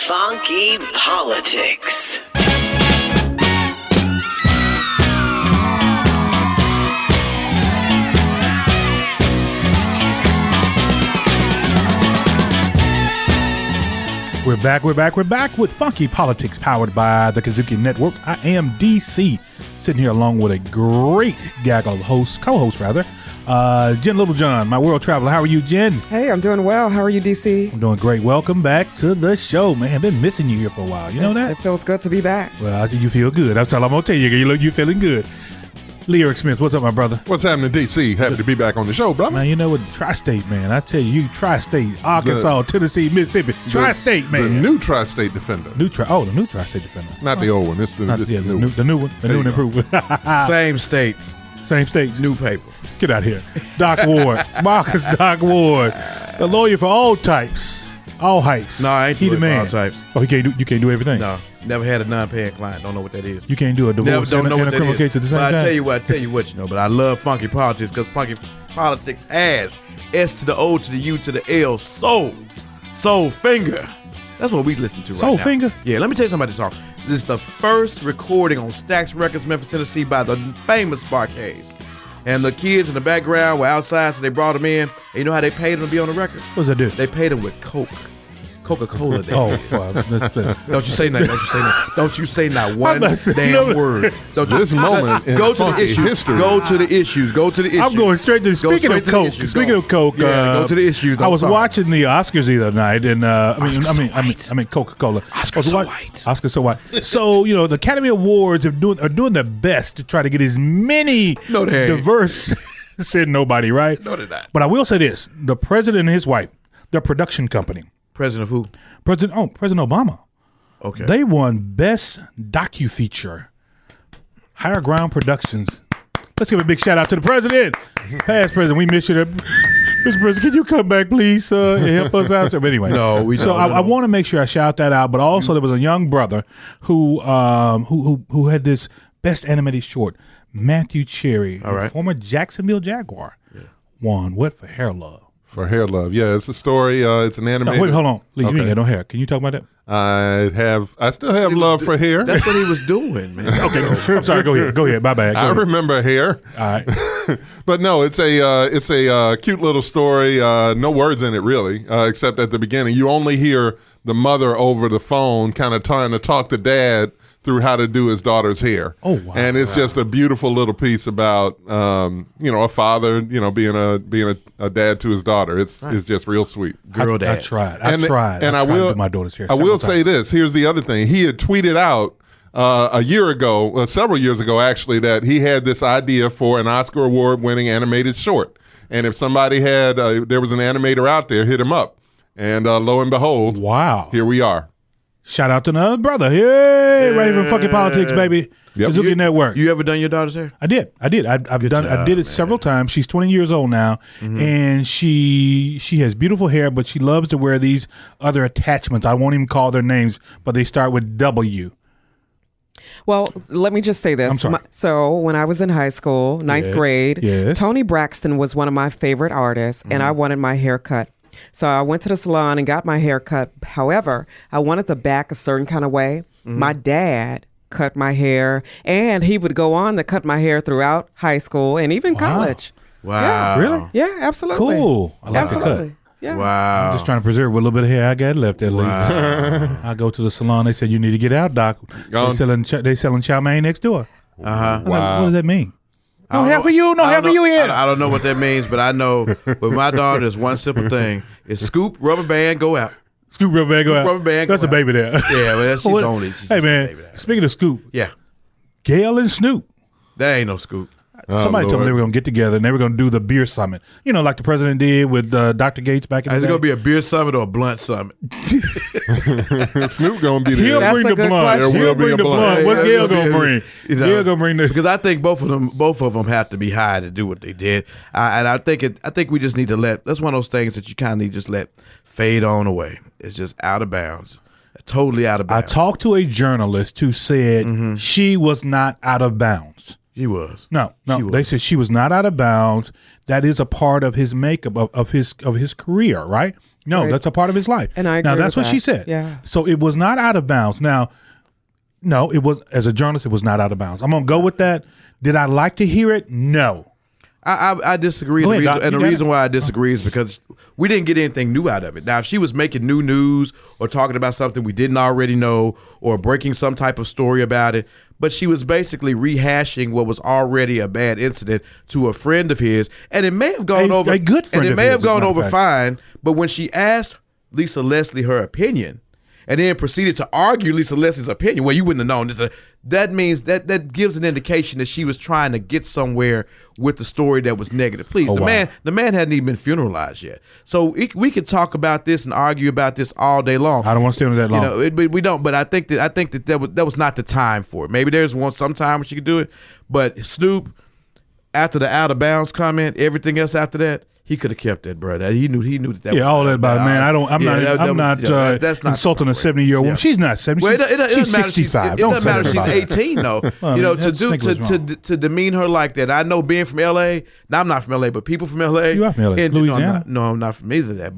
Funky Politics. We're back with Funky Politics powered by the Kudzukian Network. I am DC, sitting here along with a great gaggle of co-hosts, Jen Littlejohn, my world traveler. How are you, Jen? Hey, I'm doing well. How are you, DC? I'm doing great. Welcome back to the show, man. I've been missing you here for a while. You know that? It feels good to be back. Well, you feel good. That's all I'm going to tell you. You're feeling good. Lee Eric Smith, what's up, my brother? What's happening, DC? Happy to be back on the show, brother. Man, you know what? Tri-State, man. I tell you, Tri-State, Arkansas, Tennessee, Mississippi. Tri-State, man. The new Tri-State Defender. The new Tri-State Defender. Not the old one. It's the new one. The new one. The new and improved one. Same states. Same states. New paper. Get out of here. Doc Ward. Marcus Doc Ward. The lawyer for all types. All hypes. No, I ain't doing all types. Oh, you can't do everything? No. Never had a non-paying client. Don't know what that is. You can't do a divorce and a criminal case at the same time? I tell you what, but I love Funky Politics because Funky Politics has S to the O to the U to the L. Soul Finger. That's what we listen to right now. Soul Finger? Yeah, let me tell you something about this song. This is the first recording on Stax Records, Memphis, Tennessee by the famous Barcades. And the kids in the background were outside, so they brought them in. And you know how they paid them to be on the record? What does that do? They paid them with Coca-Cola. Don't you say nothing. Don't you say not one damn word. This moment in funky history. Go to the issues. I'm going straight to speaking of Coke. Go to the issues. I was watching the Oscars the other night, and I mean Coca-Cola. Oscar so white. Oscar so white. So the Academy Awards are doing their best to try to get as many diverse. Said nobody, right? No, they're not. But I will say this: the president and his wife, their production company. President of who? President Obama. Okay. They won Best Docu-Feature. Higher Ground Productions. Let's give a big shout out to the president. Past president, we miss you. Mr. President, can you come back, please, and help us out? But anyway, I want to make sure I shout that out. But also, there was a young brother who had this Best Animated Short. Matthew Cherry, former Jacksonville Jaguar, won what for Hair Love. For Hair Love, yeah, it's a story. It's an animated. No, wait, hold on, Lee, you ain't got no hair. Can you talk about that? I still have love for hair. That's what he was doing, man. Okay, I'm sorry. Go ahead. My bad. I remember hair. All right, but no, it's a cute little story. No words in it really, except at the beginning. You only hear the mother over the phone, kind of trying to talk to dad through how to do his daughter's hair. Oh, wow. And it's just a beautiful little piece about a father, being a dad to his daughter. It's just real sweet. Girl dad. I tried. I tried to do my daughter's hair. I will say this. Here's the other thing. He had tweeted out several years ago actually, that he had this idea for an Oscar award-winning animated short. And if somebody had, there was an animator out there, hit him up. And lo and behold, wow, here we are. Shout out to another brother. Hey, right from Funky Politics, baby. Yep. Kudzukian Network. You ever done your daughter's hair? I did. I did it several times. She's 20 years old now, and she has beautiful hair, but she loves to wear these other attachments. I won't even call their names, but they start with W. Well, let me just say this. I'm sorry. So when I was in high school, ninth grade, Toni Braxton was one of my favorite artists, and I wanted my hair cut. So I went to the salon and got my hair cut. However, I wanted the back a certain kind of way. My dad cut my hair, and he would go on to cut my hair throughout high school and even college. Wow. Yeah. Really? Yeah, absolutely. Cool. I like the cut. Yeah. Wow. I'm just trying to preserve what little bit of hair I got left there. Wow. I go to the salon. They said, you need to get out, doc. They selling chow mein next door. Uh-huh. Wow. Like, what does that mean? No hair for you. No hair for you here. I don't know what that means, but I know with my daughter, there's one simple thing. It's scoop, rubber band, go out. Scoop, rubber band, go out. Rubber band, That's go a baby there. Yeah, well, she's only. Hey, man, speaking of Scoop. Yeah. Gail and Snoop. That ain't no scoop. Somebody told me they were going to get together and they were going to do the beer summit. Like the president did with Dr. Gates back in the day. Is it going to be a beer summit or a blunt summit? Snoop going to be there. He'll bring the blunt. He'll bring the blunt. What's Gail going to bring? Gail going to bring the... Because I think both of them have to be high to do what they did. I think we just need to that's one of those things that you kind of need to just let fade on away. It's just out of bounds. Totally out of bounds. I talked to a journalist who said she was not out of bounds. He was. No. They said she was not out of bounds. That is a part of his makeup of his career, right? No, Right. that's a part of his life. And I agree now that's with what she that. said. Yeah. So it was not out of bounds. Now, no, it was, as a journalist, it was not out of bounds. I'm gonna go with that. Did I like to hear it? No. I disagree. Go ahead, The reason, Doc. and the You got reason it? why I disagree is because we didn't get anything new out of it. Now, if she was making new news or talking about something we didn't already know or breaking some type of story about it, but she was basically rehashing what was already a bad incident to a friend of his, and it may have gone over a good friend and it of may his, have as a gone matter of over fact. fine. But when she asked Lisa Leslie her opinion, and then proceeded to argue Lisa Leslie's opinion, well, you wouldn't have known this. That means that gives an indication that she was trying to get somewhere with the story that was negative. Please, the man hadn't even been funeralized yet. So we could talk about this and argue about this all day long. I don't want to stay on that long. But we don't. But I think that was not the time for it. Maybe there's some time when she could do it. But Snoop, after the out of bounds comment, everything else after that, he could have kept that, bro. He knew that. Yeah, was all that about man. I'm not that's not insulting a 70-year-old woman. Yeah. She's not 70. Well, She's doesn't matter. 65. It Don't doesn't matter. say that She's about her. 18 though. Well, To demean her like that. I know being from LA. Now I'm not from LA, but people from LA. You are from LA, and, Louisiana. I'm not from either of that.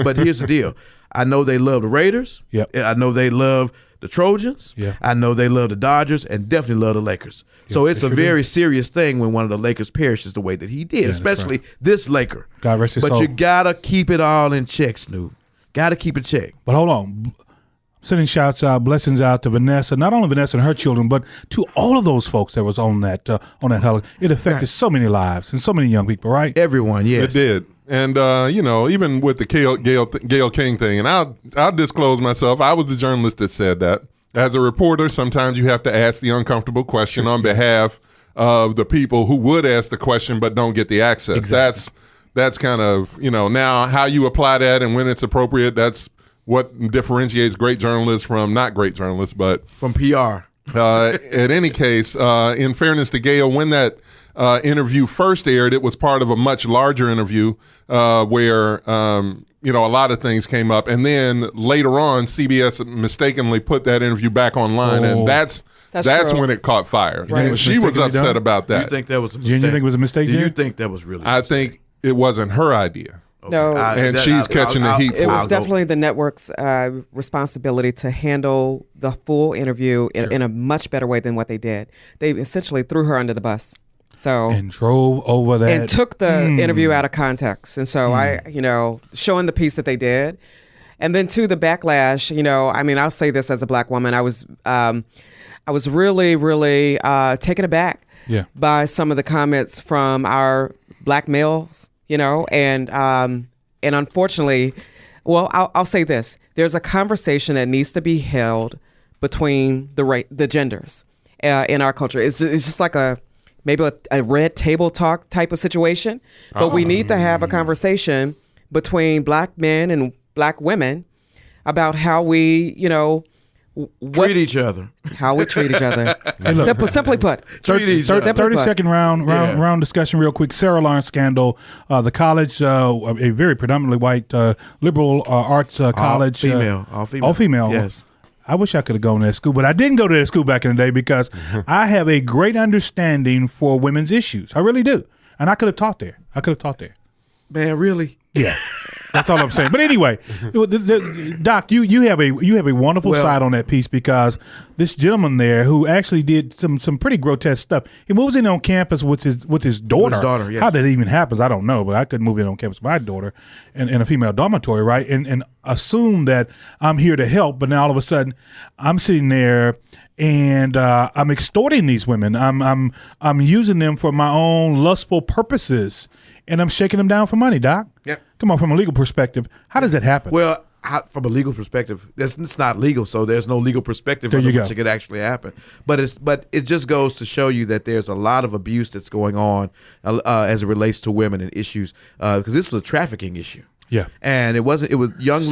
But here's the deal. I know they love the Raiders. Yep. I know they love the Trojans. Yeah. I know they love the Dodgers and definitely love the Lakers. So it's a very serious thing when one of the Lakers perishes the way that he did, especially this Laker. God rest his But soul. you gotta keep it all in check, Snoop. Gotta keep it checked. But hold on. Sending shouts out, blessings out to Vanessa, not only Vanessa and her children, but to all of those folks that was on that helicopter. It affected so many lives and so many young people, right? Everyone, yes. It did. And, even with the Gayle King thing, and I'll disclose myself, I was the journalist that said that. As a reporter, sometimes you have to ask the uncomfortable question on behalf of the people who would ask the question but don't get the access. Exactly. That's kind of, now how you apply that and when it's appropriate, that's what differentiates great journalists from not great journalists. But From PR. at any case, in fairness to Gayle, when that interview first aired, it was part of a much larger interview where a lot of things came up, and then later on, CBS mistakenly put that interview back online, and that's true. when it caught fire. Right. And she was Mistakenly upset done? about Do that. you think that was a Jen, mistake? you think it was a mistake, Do you Jen? think that was really a I mistake? think it wasn't her idea. No. And she's catching the heat for It I'll was go. definitely the network's responsibility to handle the full interview in a much better way than what they did. They essentially threw her under the bus. So And drove over that. and took the interview out of context. And so showing the piece that they did. And then to the backlash, I'll say this as a black woman, I was really, really taken aback by some of the comments from our black males, and unfortunately, well, I'll say this. There's a conversation that needs to be held between the genders in our culture. It's just like maybe a red table talk type of situation, but we need to have a conversation between black men and black women about how we, treat each other. How we treat each other. Hey, look. Simply put. 30-second round discussion real quick. Sarah Lawrence scandal. The college, a very predominantly white liberal arts college. All female. All female. Yes. I wish I could have gone to that school, but I didn't go to that school back in the day because I have a great understanding for women's issues. I really do. And I could have taught there. Man, really? Yeah. That's all I'm saying. But anyway, Doc, you have a wonderful side on that piece because this gentleman there who actually did some pretty grotesque stuff. He moves in on campus with his daughter. His daughter, yes. How that even happens, I don't know. But I couldn't move in on campus with my daughter in a female dormitory, right? And assume that I'm here to help. But now all of a sudden, I'm sitting there and I'm extorting these women. I'm using them for my own lustful purposes. And I'm shaking them down for money, Doc. Yeah. Come on, from a legal perspective, how does that happen? Well, from a legal perspective, it's not legal, so there's no legal perspective under which it could actually happen. But it just goes to show you that there's a lot of abuse that's going on as it relates to women and issues because this was a trafficking issue. Yeah. And it was young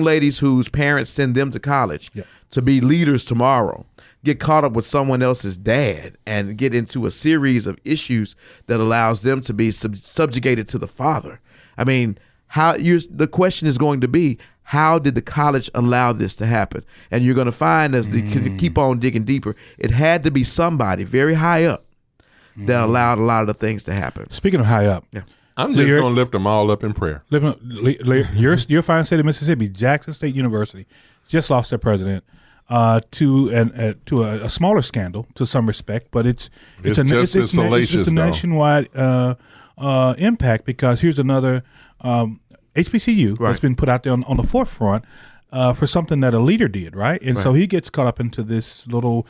ladies whose parents send them to college to be leaders tomorrow, get caught up with someone else's dad and get into a series of issues that allows them to be subjugated to the father. I mean, the question is going to be, how did the college allow this to happen? And you're going to find as they keep on digging deeper, it had to be somebody very high up that allowed a lot of the things to happen. Speaking of high up, I'm just going to lift them all up in prayer. Your fine state of Mississippi, Jackson State University, just lost their president to a smaller scandal to some respect, but it's a nationwide impact, because here's another HBCU that's been put out there on the forefront for something that a leader did, right? And so he gets caught up into this little,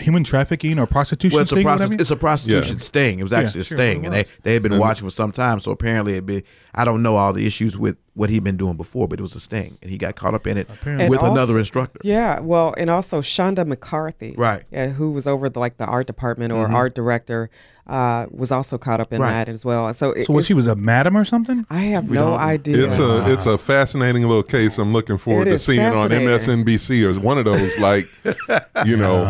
human trafficking or prostitution sting. It's a prostitution sting. It was actually a sting, and they had been watching for some time. So apparently, I don't know all the issues with what he'd been doing before, but it was a sting, and he got caught up in it with another instructor. Yeah, well, and also Shonda McCarthy, right? Who was over the art department or art director, was also caught up in that as well. So she was a madam or something? I have no idea. It's a fascinating little case. I'm looking forward to seeing it on MSNBC or one of those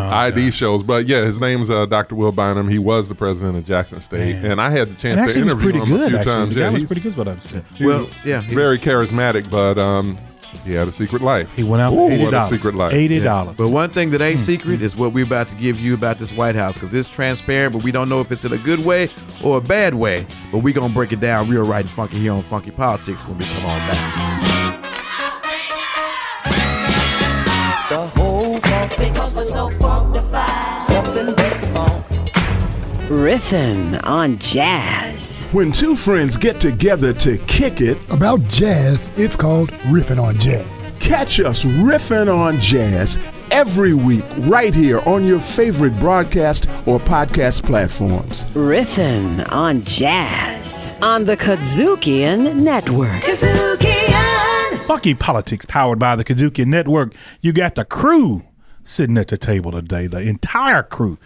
ID shows. But yeah, his name's Dr. Will Bynum. He was the president of Jackson State, and I had the chance to interview him a few times. Yeah, he's pretty good. What I'm saying. Very charismatic, but he had a secret life. He went out for $80. Secret life. $80. Yeah. But one thing that ain't secret is what we're about to give you about this White House, because it's transparent, but we don't know if it's in a good way or a bad way. But we're going to break it down real right and funky here on Funky Politics when we come on back. The whole funk, because we're so funkified. Nothing but the funk. Riffin' on jazz. When two friends get together to kick it about jazz, it's called Riffin' on Jazz. Catch us riffing on jazz every week right here on your favorite broadcast or podcast platforms. Riffin' on jazz on the Kudzukian Network. Kudzukian! Funky Politics, powered by the Kudzukian Network. You got the crew sitting at the table today, the entire crew.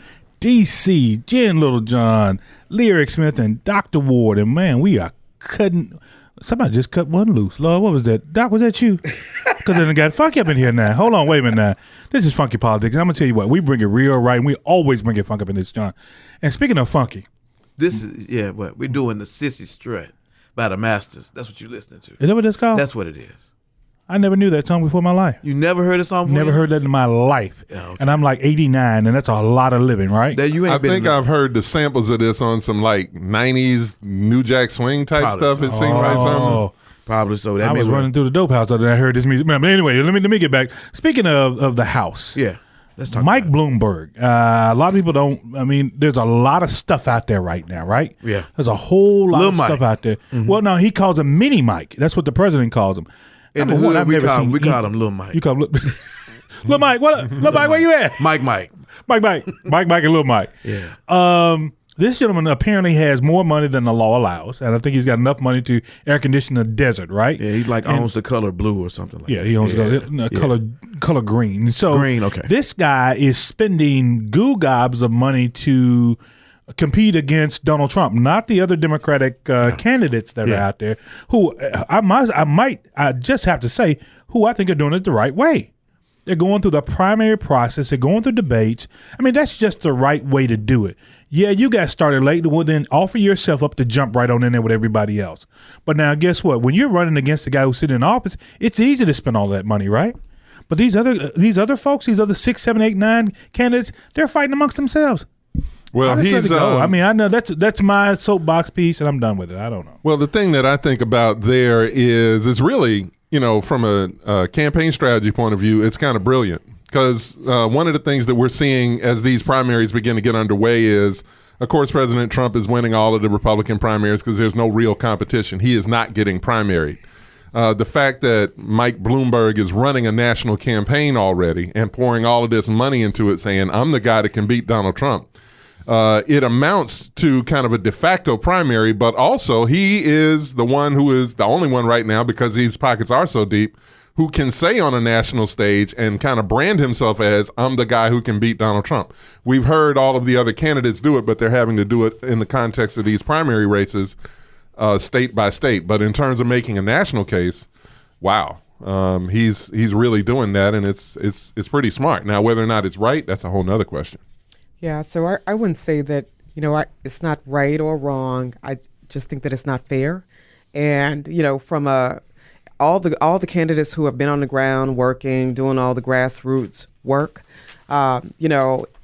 DC, Jen Littlejohn, Lyric Smith, and Dr. Ward. And man, we are cutting. Somebody just cut one loose. Lord, what was that? Doc, was that you? Because then it got funky up in here now. Hold on, wait a minute now. This is Funky Politics. And I'm going to tell you what, we bring it real right, and we always bring it funk up in this, John. And speaking of funky. This is, we're doing the Sissy Strut by the Masters. That's what you're listening to. Is that what that's called? That's what it is. I never knew that song before in my life. You never heard a song before? Never heard that in my life. Yeah, okay. And I'm like 89, and that's a lot of living, right? I think I've heard the samples of this on some like 90s New Jack Swing type stuff. It seemed like something. Probably so. I was running through the dope house and I heard this music. But anyway, let me get back. Speaking of the house. Yeah. Let's talk Mike Bloomberg. A lot of people don't. I mean, there's a lot of stuff out there right now, right? Yeah. There's a whole lot of stuff out there. Mm-hmm. Well, no, he calls him Mini Mike. That's what the president calls him. In the hood, we call him Lil Mike. You call him Lil Mike. What? Lil Mike, where you at? Mike, and Lil Mike. Yeah. This gentleman apparently has more money than the law allows, and I think he's got enough money to air condition the desert, right? Yeah, he owns the color blue or something like that. Yeah, he owns the color green. So green, okay. This guy is spending goo gobs of money to compete against Donald Trump, not the other Democratic candidates that are out there, who I just have to say, who I think are doing it the right way. They're going through the primary process. They're going through debates. I mean, that's just the right way to do it. Yeah, you got started late. Well, then offer yourself up to jump right on in there with everybody else. But now, guess what? When you're running against the guy who's sitting in office, it's easy to spend all that money, right? But these other folks, these other 6, 7, 8, 9 candidates, they're fighting amongst themselves. Well, I mean, I know that's my soapbox piece, and I'm done with it. I don't know. Well, the thing that I think about there is it's really, from a campaign strategy point of view, it's kind of brilliant. Because one of the things that we're seeing as these primaries begin to get underway is, of course, President Trump is winning all of the Republican primaries because there's no real competition. He is not getting primaried. The fact that Mike Bloomberg is running a national campaign already and pouring all of this money into it, saying, I'm the guy that can beat Donald Trump. It amounts to kind of a de facto primary, but also he is the one who is the only one right now, because these pockets are so deep, who can say on a national stage and kind of brand himself as, I'm the guy who can beat Donald Trump. We've heard all of the other candidates do it, but they're having to do it in the context of these primary races, state by state. But in terms of making a national case, wow. He's really doing that, and it's pretty smart. Now, whether or not it's right, that's a whole nother question. Yeah, so I wouldn't say that, it's not right or wrong. I just think that it's not fair. And, from all the candidates who have been on the ground working, doing all the grassroots work,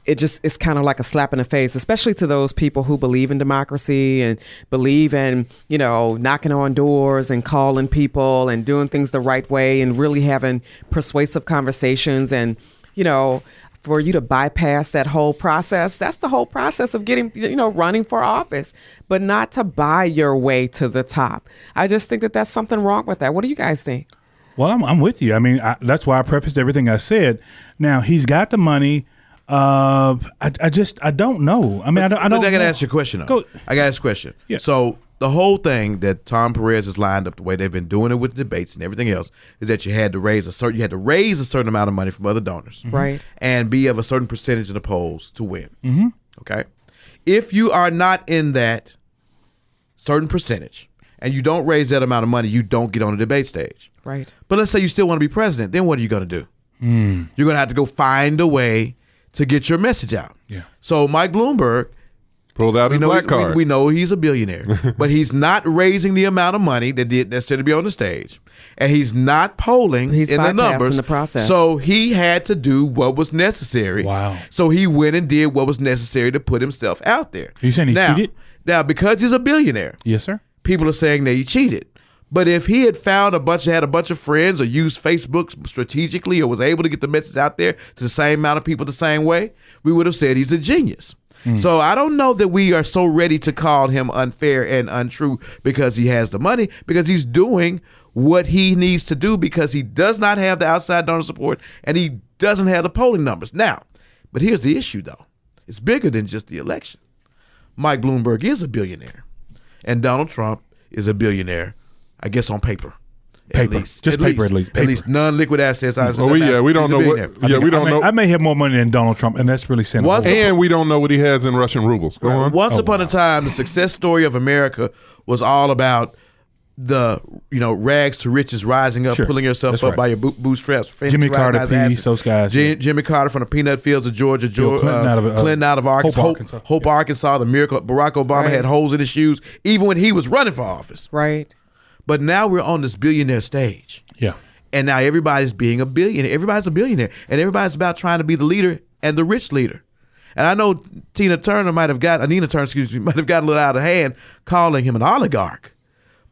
it's kind of like a slap in the face, especially to those people who believe in democracy and believe in, knocking on doors and calling people and doing things the right way and really having persuasive conversations. And, for you to bypass that whole process, that's the whole process of getting, running for office, but not to buy your way to the top. I just think that that's something wrong with that. What do you guys think? Well, I'm with you. I mean, that's why I prefaced everything I said. Now, he's got the money. I don't know. I mean, I don't. I got to ask you a question. I got to ask a question. Yeah. So the whole thing that Tom Perez has lined up the way they've been doing it with the debates and everything else is that you had to raise a certain amount of money from other donors, right, and be of a certain percentage of the polls to win. Mm-hmm. Okay, if you are not in that certain percentage and you don't raise that amount of money, you don't get on the debate stage. Right. But let's say you still want to be president, then what are you going to do? You're going to have to go find a way to get your message out. Yeah. So Mike Bloomberg pulled out his black card. We know he's a billionaire, but he's not raising the amount of money that necessary to be on the stage, and he's not polling he's in the numbers. The process. So he had to do what was necessary. Wow. So he went and did what was necessary to put himself out there. Are you saying he cheated? Now, because he's a billionaire, yes, sir. People are saying that he cheated. But if he had had a bunch of friends or used Facebook strategically or was able to get the message out there to the same amount of people the same way, we would have said he's a genius. So I don't know that we are so ready to call him unfair and untrue because he has the money, because he's doing what he needs to do because he does not have the outside donor support and he doesn't have the polling numbers. Now, but here's the issue, though. It's bigger than just the election. Mike Bloomberg is a billionaire, and Donald Trump is a billionaire, I guess on paper. At least. At least non-liquid assets. We don't know what. We don't know. I may have more money than Donald Trump, and that's really saying. And we don't know what he has in Russian rubles. Go on. Once upon a time, the success story of America was all about the rags to riches rising up, pulling yourself up by your bootstraps. Jimmy Carter, Peace, those guys. Jimmy Carter from the peanut fields of Georgia, Clinton out of Arkansas, Hope, Arkansas. The miracle Barack Obama had holes in his shoes even when he was running for office. Right. But now we're on this billionaire stage. Yeah. And now everybody's being a billionaire. Everybody's a billionaire. And everybody's about trying to be the leader and the rich leader. And I know Nina Turner might have got a little out of hand calling him an oligarch.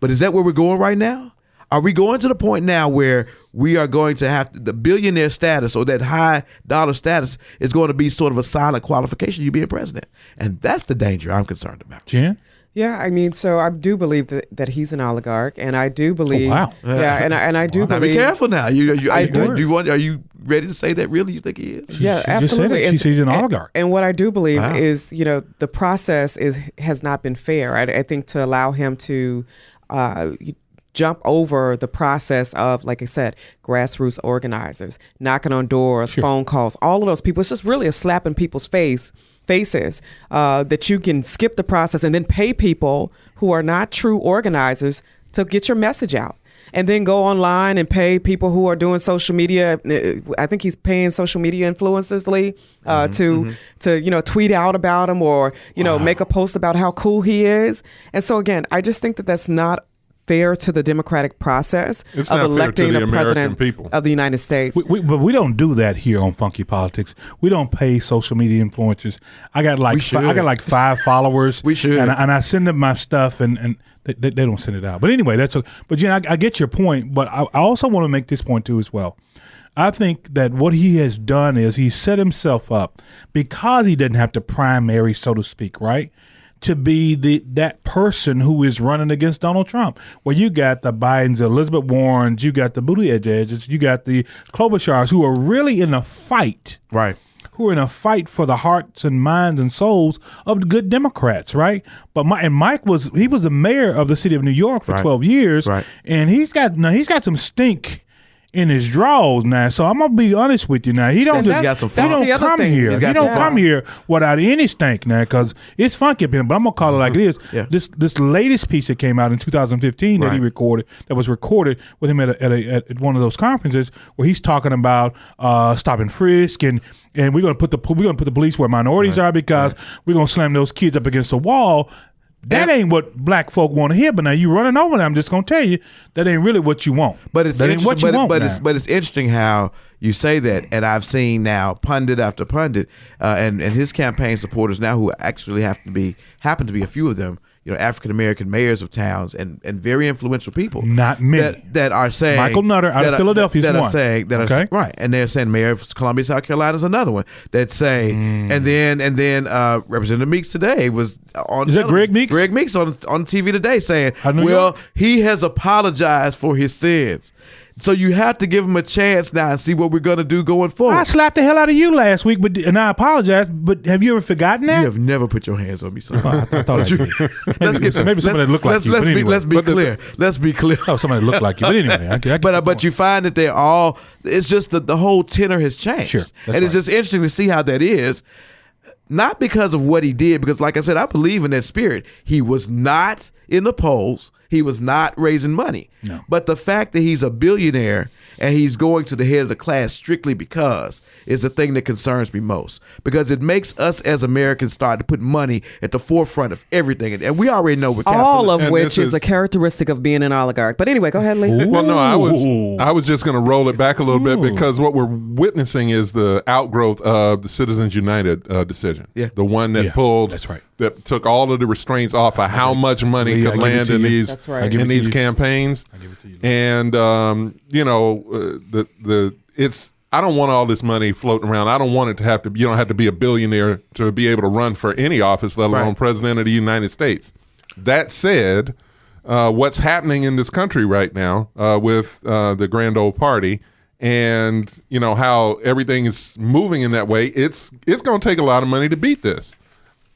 But is that where we're going right now? Are we going to the point now where we are going to have the billionaire status or that high dollar status is going to be sort of a silent qualification you being president? And that's the danger I'm concerned about. Jen? Yeah, I mean, so I do believe that he's an oligarch, and I do believe. Oh, wow. Yeah, and I do believe. Now be careful now. Are you ready to say that? Really, you think he is? Yeah, absolutely. Just said it. She's an oligarch. And what I do believe is, the process has not been fair. I think to allow him to jump over the process of, like I said, grassroots organizers, knocking on doors, phone calls, all of those people. It's just really a slap in people's faces that you can skip the process and then pay people who are not true organizers to get your message out. And then go online and pay people who are doing social media. I think he's paying social media influencers, Lee, to tweet out about him or make a post about how cool he is. And so again, I just think that that's not fair to the democratic process of electing the president of the United States. But we don't do that here on Funky Politics. We don't pay social media influencers. I got like 5 followers. We should, and I send them my stuff, and they don't send it out. But anyway, that's okay. But Jen, I get your point. But I also want to make this point too as well. I think that what he has done is he set himself up because he didn't have to primary, so to speak, right? To be that person who is running against Donald Trump. Well, you got the Bidens, Elizabeth Warrens, you got the Buttigiegs, you got the Klobuchars who are really in a fight. Right. Who are in a fight for the hearts and minds and souls of the good Democrats, right? But Mike was the mayor of the city of New York for 12 years. Right. And he's got some stink in his draws now, so I'm gonna be honest with you now. He don't come here without any stink now, because it's funky. But I'm gonna call it like it is. Yeah. This latest piece that came out in 2015 that he recorded, that was recorded with him at one of those conferences, where he's talking about stop and frisk and we're gonna put the police where minorities are because we're gonna slam those kids up against the wall. That ain't what black folk want to hear. But now you running over them. I'm just gonna tell you that ain't really what you want. But it's that ain't what you want. But it's interesting how you say that, and I've seen now pundit after pundit, and his campaign supporters now who actually happen to be a few of them, African American mayors of towns and very influential people. Not many that are saying Michael Nutter out of Philadelphia is one. Are right, and they're saying Mayor of Columbia, South Carolina is another one that say, and then Representative Meeks today was on. Is that Greg Meeks? Greg Meeks on TV today saying, York? he has apologized for his sins. So you have to give him a chance now and see what we're going to do going forward. I slapped the hell out of you last week, and I apologize. But have you ever forgotten that? You have never put your hands on me, son. I thought I did. Maybe somebody looked like you. Let's be clear. Let's be clear. Oh, somebody looked like you. But anyway, but you find that they're all. It's just that the whole tenor has changed. Sure, and it's just interesting to see how that is. Not because of what he did, because like I said, I believe in that spirit. He was not in the polls. He was not raising money. No. But the fact that he's a billionaire and he's going to the head of the class strictly because is the thing that concerns me most. Because it makes us as Americans start to put money at the forefront of everything. And we already know what all of which is a characteristic of being an oligarch. But anyway, go ahead, Lee. Well, no, I was just going to roll it back a little bit because what we're witnessing is the outgrowth of the Citizens United decision. Yeah. The one that pulled. That's right. That took all of the restraints off of how much money could land in these campaigns. I give it to you. And it's I don't want all this money floating around. I don't want it to have to. You don't have to be a billionaire to be able to run for any office, let alone president of the United States. That said, what's happening in this country right now with the grand old party, and how everything is moving in that way, it's going to take a lot of money to beat this.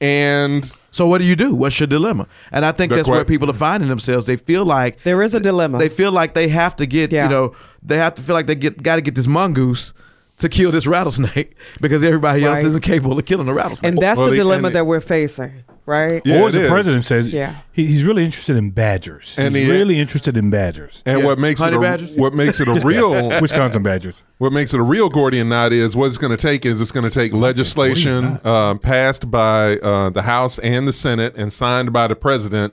And so what do you do? What's your dilemma? And I think that's where people are finding themselves. They feel like there is a dilemma. They feel like they have to get, they have to feel like they got to get this mongoose to kill this rattlesnake because everybody else isn't capable of killing a rattlesnake. And that's the dilemma that we're facing, right? Yeah, or the president says he's really interested in badgers. And he's really interested in badgers. And what makes it a real Wisconsin badgers. What makes it a real Gordian knot is what it's going to take legislation passed by the House and the Senate and signed by the president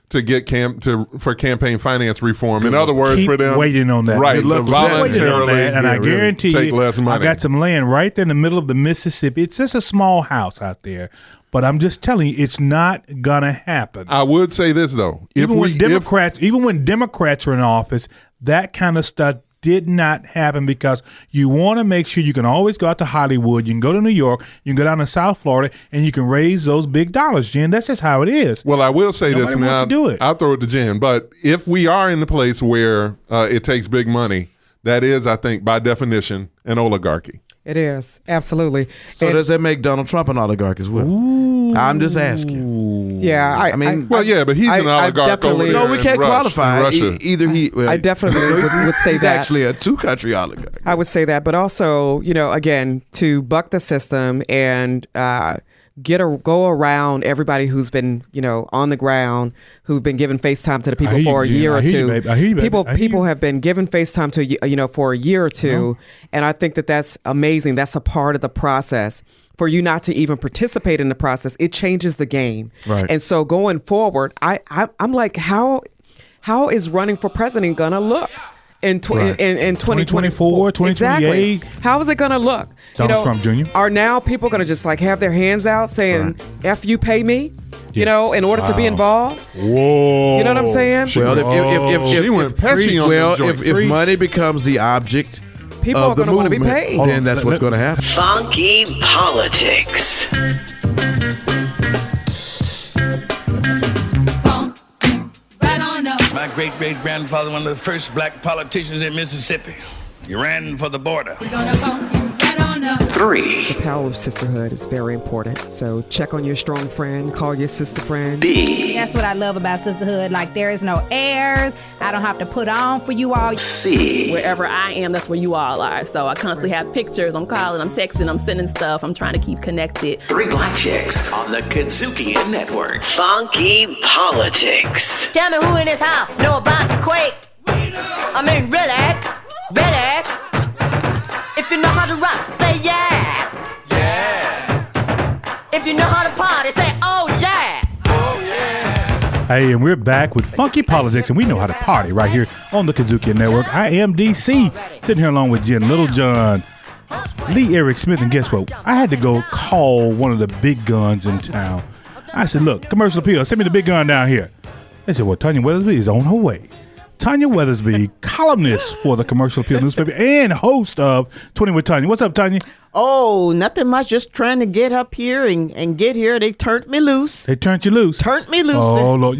to get for campaign finance reform. In other words, for them waiting on that, right? Voluntarily, and I guarantee take less money. I got some land right there in the middle of the Mississippi. It's just a small house out there, but I'm just telling you, it's not gonna happen. I would say this though, even when Democrats are in office, that kind of stuff did not happen because you want to make sure you can always go out to Hollywood, you can go to New York, you can go down to South Florida, and you can raise those big dollars, Jen. That's just how it is. Well, I will say Nobody this now. Do it. I'll throw it to Jen. But if we are in the place where it takes big money, that is, I think, by definition, an oligarchy. It is. Absolutely. So does that make Donald Trump an oligarch as well? Ooh. I'm just asking. Yeah. I mean, but he's an oligarch over there. No, we can't qualify. Either he. I definitely would say he's that. Actually a two-country oligarch. I would say that. But also, again, to buck the system and go around everybody who's been, on the ground, who've been given FaceTime to the people for a year or two. People have been given FaceTime to, for a year or two. And I think that that's amazing. That's a part of the process. For you not to even participate in the process, it changes the game. Right. And so going forward, I'm like, how is running for president gonna look? In 2024, 2028. Exactly. How is it going to look? Donald Trump Jr. Are now people going to just have their hands out saying, F you, pay me, in order to be involved? Whoa. You know what I'm saying? Well, if money becomes the object people of are going to want to be paid, then that's what's going to happen. Funky politics. My great-great-grandfather, one of the first black politicians in Mississippi. He ran for the border. We're gonna bump you right on up. 3. The power of sisterhood is very important. So check on your strong friend. Call your sister friend. B. That's what I love about sisterhood. Like, there is no airs. I don't have to put on for you all. C. Wherever I am, that's where you all are. So I constantly have pictures. I'm calling, I'm texting, I'm sending stuff. I'm trying to keep connected. 3 black chicks on the Kudzukian Network. Funky politics. Tell me who in this house know about the quake. I mean, really? If you know how to rock, say yeah. If you know how to party, say oh yeah. Hey, and we're back with Funky Politics, and we know how to party right here on the Kudzukian Network. I am DC, sitting here along with Jen Littlejohn, Lee Eric Smith, and guess what? I had to go call one of the big guns in town. I said, look, commercial appeal, send me the big gun down here. They said, well, Tanya Weathersby is on her way. Tanya Weathersby, columnist for the Commercial Appeal newspaper and host of 20 with Tanya. What's up, Tanya? Oh, nothing much. Just trying to get up here and get here. They turned me loose. They turned you loose? Turned me loose. Oh, Lord.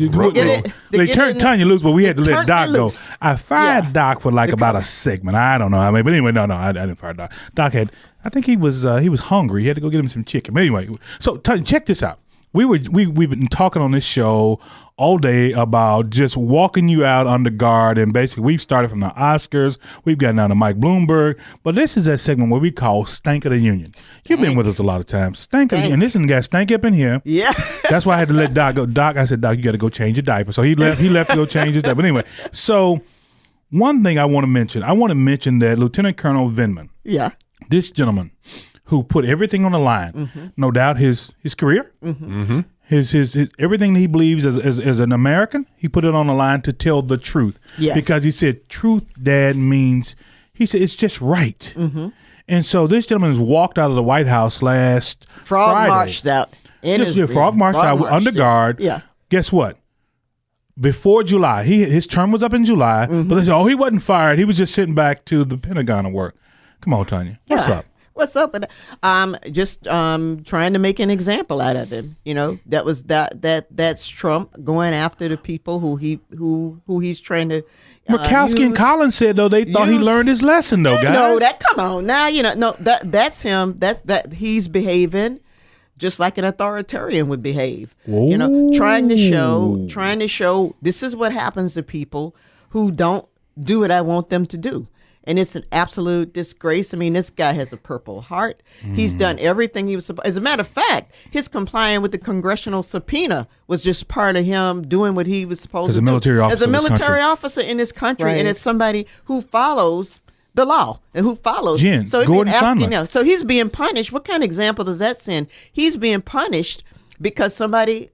They turned Tanya loose, but we had to let Doc go. I fired Doc for about a segment. I don't know. I mean, but anyway, no, I didn't fire Doc. Doc I think he was hungry. He had to go get him some chicken. But anyway, so Tanya, check this out. We've been talking on this show all day about just walking you out under guard, and basically we've started from the Oscars, we've gotten down to Mike Bloomberg, but this is that segment where we call Stank of the Union. You've been with us a lot of times. Stank of the Union. And this one got stank up in here. Yeah. That's why I had to let Doc go. Doc, I said, Doc, you got to go change your diaper. So he left to go change his diaper. But anyway, so one thing I want to mention that Lieutenant Colonel Vindman, this gentleman who put everything on the line, no doubt his career, his everything that he believes as an American, he put it on the line to tell the truth. Yes. Because he said, truth, Dad, means, he said, it's just right. And so this gentleman has walked out of the White House last Friday. Marched out. Frog marched out under guard. Yeah. Guess what? Before July, his term was up in July, but they said, he wasn't fired. He was just sitting back to the Pentagon at work. Come on, Tanya. What's up? What's up? Just trying to make an example out of him. You know, that's Trump going after the people who he's trying to. Murkowski and Collins said though they thought he learned his lesson though, guys. No, come on now. That's him. That he's behaving just like an authoritarian would behave. Whoa. Trying to show this is what happens to people who don't do what I want them to do. And it's an absolute disgrace. I mean, this guy has a Purple Heart. He's done everything he was supposed. As a matter of fact, his complying with the congressional subpoena was just part of him doing what he was supposed to do. As a military officer in this country, and as somebody who follows the law and who follows. Jen, Gordon Sondland. So he's being punished. What kind of example does that send? He's being punished because somebody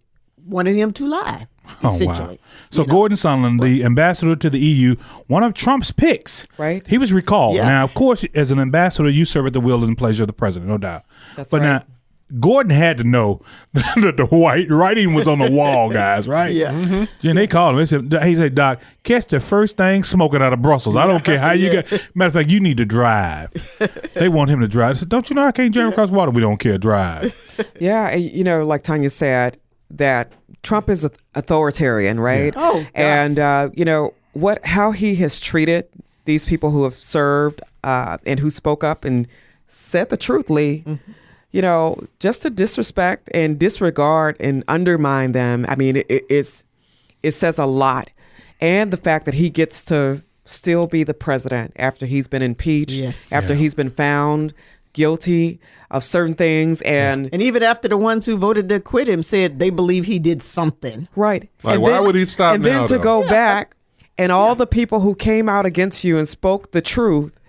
wanted him to lie. Essentially. Wow. So Gordon Sondland, the ambassador to the EU, one of Trump's picks, right? He was recalled. Yeah. Now, of course, as an ambassador, you serve at the will and pleasure of the president, no doubt. That's but right. Now, Gordon had to know that the writing was on the wall, guys, right? Yeah. Jen, they called him. He said, Doc, catch the first thing smoking out of Brussels. I don't care how you got. Matter of fact, you need to drive. They want him to drive. I said, don't you know I can't drive across water? We don't care. Drive. Yeah, like Tanya said, that Trump is authoritarian, right? Yeah. Oh, God. And how he has treated these people who have served and who spoke up and said the truth, Lee. Just to disrespect and disregard and undermine them. I mean, it says a lot. And the fact that he gets to still be the president after he's been impeached, after he's been found guilty of certain things, and even after the ones who voted to acquit him said they believe he did something. Right. Like, why would he stop and now? And then to go back and all the people who came out against you and spoke the truth,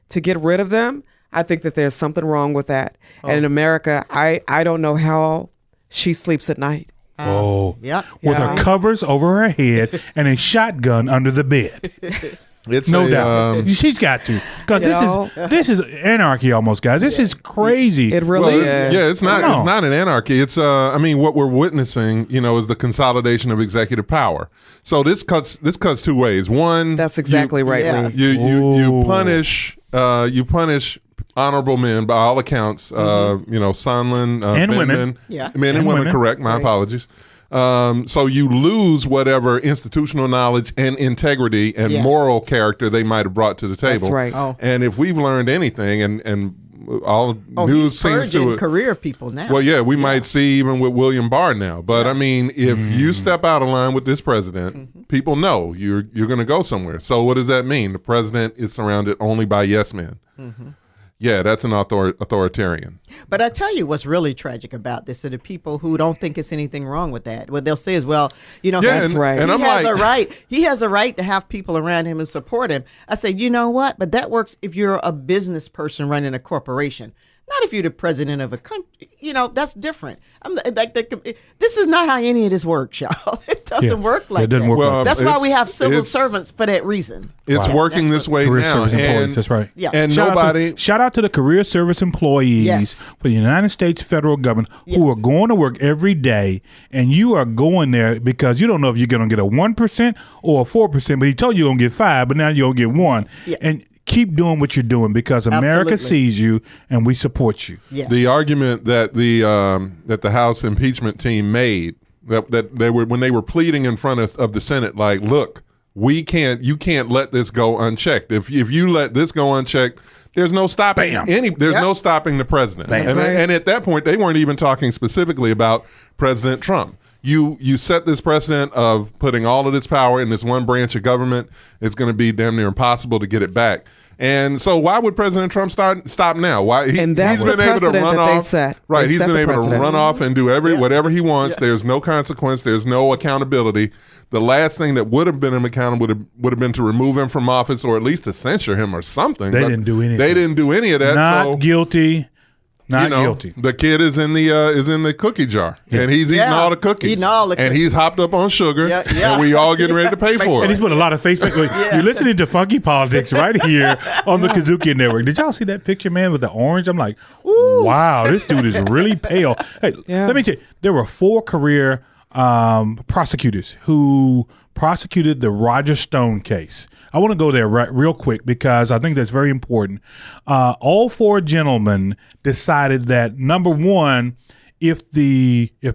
to get rid of them, I think that there's something wrong with that. And in America, I don't know how she sleeps at night. With her covers over her head and a shotgun under the bed. It's no doubt. She's got to, because this is anarchy almost, guys. This is crazy. It really is. Yeah, it's not an anarchy. It's what we're witnessing, is the consolidation of executive power. So this cuts two ways. One, that's exactly right. You punish honorable men by all accounts. Sondland and Vindman, women, men and women. Correct. My apologies. So you lose whatever institutional knowledge and integrity and moral character they might have brought to the table. That's right. And if we've learned anything, and all news seems to career people now. Well, yeah, we might see even with William Barr now. But I mean, if you step out of line with this president, people know you're going to go somewhere. So what does that mean? The president is surrounded only by yes men. Yeah, that's an authoritarian. But I tell you what's really tragic about this are the people who don't think it's anything wrong with that. What they'll say is, that's right. And he has a right to have people around him who support him. I say, you know what? But that works if you're a business person running a corporation. Not if you're the president of a country. That's different. This is not how any of this works, y'all. It doesn't work like that. Well, that's why we have civil servants for that reason. It's working this way career now. Service employees, that's right. Yeah. And shout out to the career service employees for the United States federal government who are going to work every day, and you are going there because you don't know if you're going to get a 1% or a 4%, but he told you you're going to get 5, but now you're going to get 1. Yeah. And keep doing what you're doing because America sees you and we support you. Yes. The argument that the House impeachment team made that they were when they were pleading in front of the Senate, like, look, you can't let this go unchecked. If you let this go unchecked, there's no stopping no stopping the president. And at that point, they weren't even talking specifically about President Trump. You set this precedent of putting all of this power in this one branch of government. It's going to be damn near impossible to get it back. And so why would President Trump stop now? Why he's been able to run off. Right, he's been able to run off and do whatever he wants. Yeah. There's no consequence. There's no accountability. The last thing that would have been him accountable would have been to remove him from office or at least to censure him or something. They didn't do anything. They didn't do any of that. Not guilty. Not guilty. The kid is in the cookie jar, and he's eating all the cookies. And he's hopped up on sugar, and we all getting ready to pay for it. And he's put a lot of Facebook. You're listening to Funky Politics right here on the Kudzukian Network. Did y'all see that picture, man, with the orange? I'm like, wow, this dude is really pale. Hey, let me tell you, there were 4 career prosecutors who prosecuted the Roger Stone case. I want to go there real quick because I think that's very important. All 4 gentlemen decided that, number one, if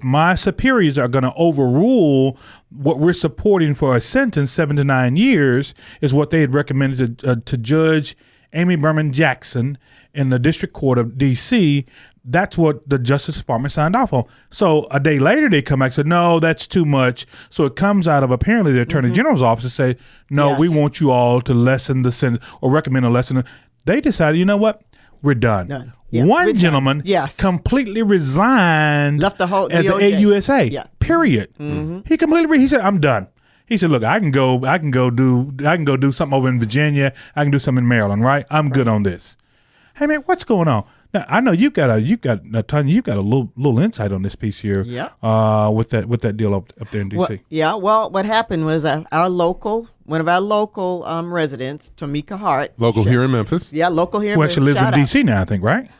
my superiors are going to overrule what we're supporting for a sentence, 7 to 9 years, is what they had recommended to Judge Amy Berman Jackson in the District Court of D.C., that's what the Justice Department signed off on. So a day later, they come back and say, no, that's too much. So it comes out of apparently the Attorney General's office to say, no, we want you all to lessen the sentence or recommend a lesson. They decided, you know what? We're done. Yeah, one gentleman completely resigned as the AUSA. Period. Mm-hmm. He said, I'm done. He said, look, I can go do something over in Virginia. I can do something in Maryland, right? I'm good on this. Hey man, what's going on? Now, I know you've got a little insight on this piece here. Yeah. With that deal up there in D.C. Well, what happened was one of our local residents, Tamika Hart, here in Memphis. Yeah, local here. Well, she lives in D.C. now, I think, right?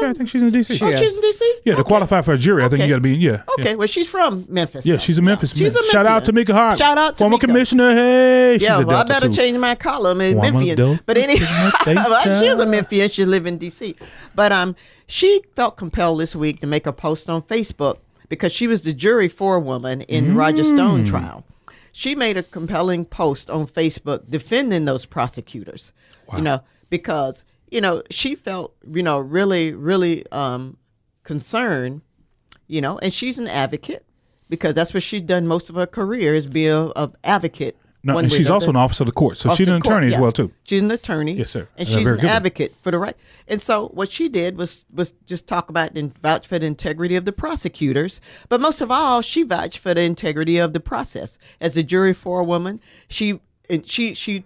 I think she's in D.C. She's in D.C.? Yeah, to qualify for a jury, I think you got to be in, Okay, well, she's from Memphis. Yeah, she's a Memphis. She's a Shout out to Tamika Hart. Shout out to former Tamika. Commissioner. Hey, she's a Delta I better change my column in Memphian. But anyway, she is a Memphian. She lives in D.C. But she felt compelled this week to make a post on Facebook because she was the jury forewoman in Roger Stone trial. She made a compelling post on Facebook defending those prosecutors. Wow. Because she felt, really, really concerned, and she's an advocate because that's what she's done most of her career is be an advocate. No, and she's also an officer of the court, so she's an attorney as well, too. She's an attorney. Yes, sir. And she's an advocate for the right. And so what she did was just talk about and vouch for the integrity of the prosecutors. But most of all, she vouched for the integrity of the process. As a jury forewoman, she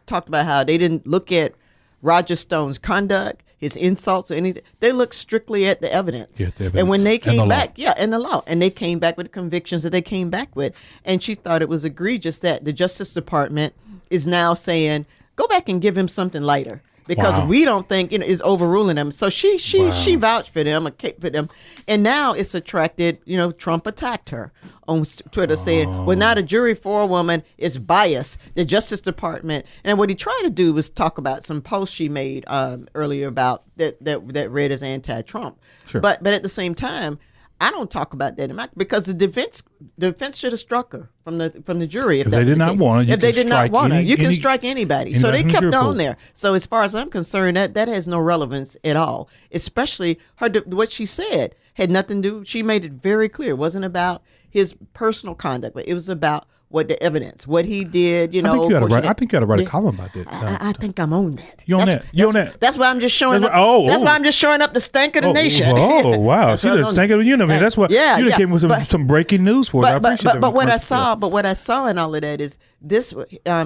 talked about how they didn't look at Roger Stone's conduct, his insults, or anything. They looked strictly at the evidence. Yeah, the evidence. And when they came back, and the law, and they came back with the convictions that they came back with. And she thought it was egregious that the Justice Department is now saying, go back and give him something lighter. Because we don't think is overruling them. So she vouched for them, for them, and now it's attracted. Trump attacked her on Twitter, saying, "Well, now the jury forewoman is biased." The Justice Department, and what he tried to do was talk about some posts she made earlier about that read as anti-Trump. Sure. But at the same time, I don't talk about that because the defense should have struck her from the jury if they did not want her. If they did not want her, you can strike anybody. So they kept on there. So as far as I'm concerned, that has no relevance at all. Especially what she said had nothing to do. She made it very clear. It wasn't about his personal conduct, but it was about what the evidence, what he did. You know, I think you got to write a column about that. I think I'm on that. You on that? You on that? That's why I'm just showing up. That's why I'm just showing up the stank of the nation. Oh wow! She's the stank of the universe. That's what. Yeah, you came with some breaking news for us. I appreciate but what I saw in all of that is this: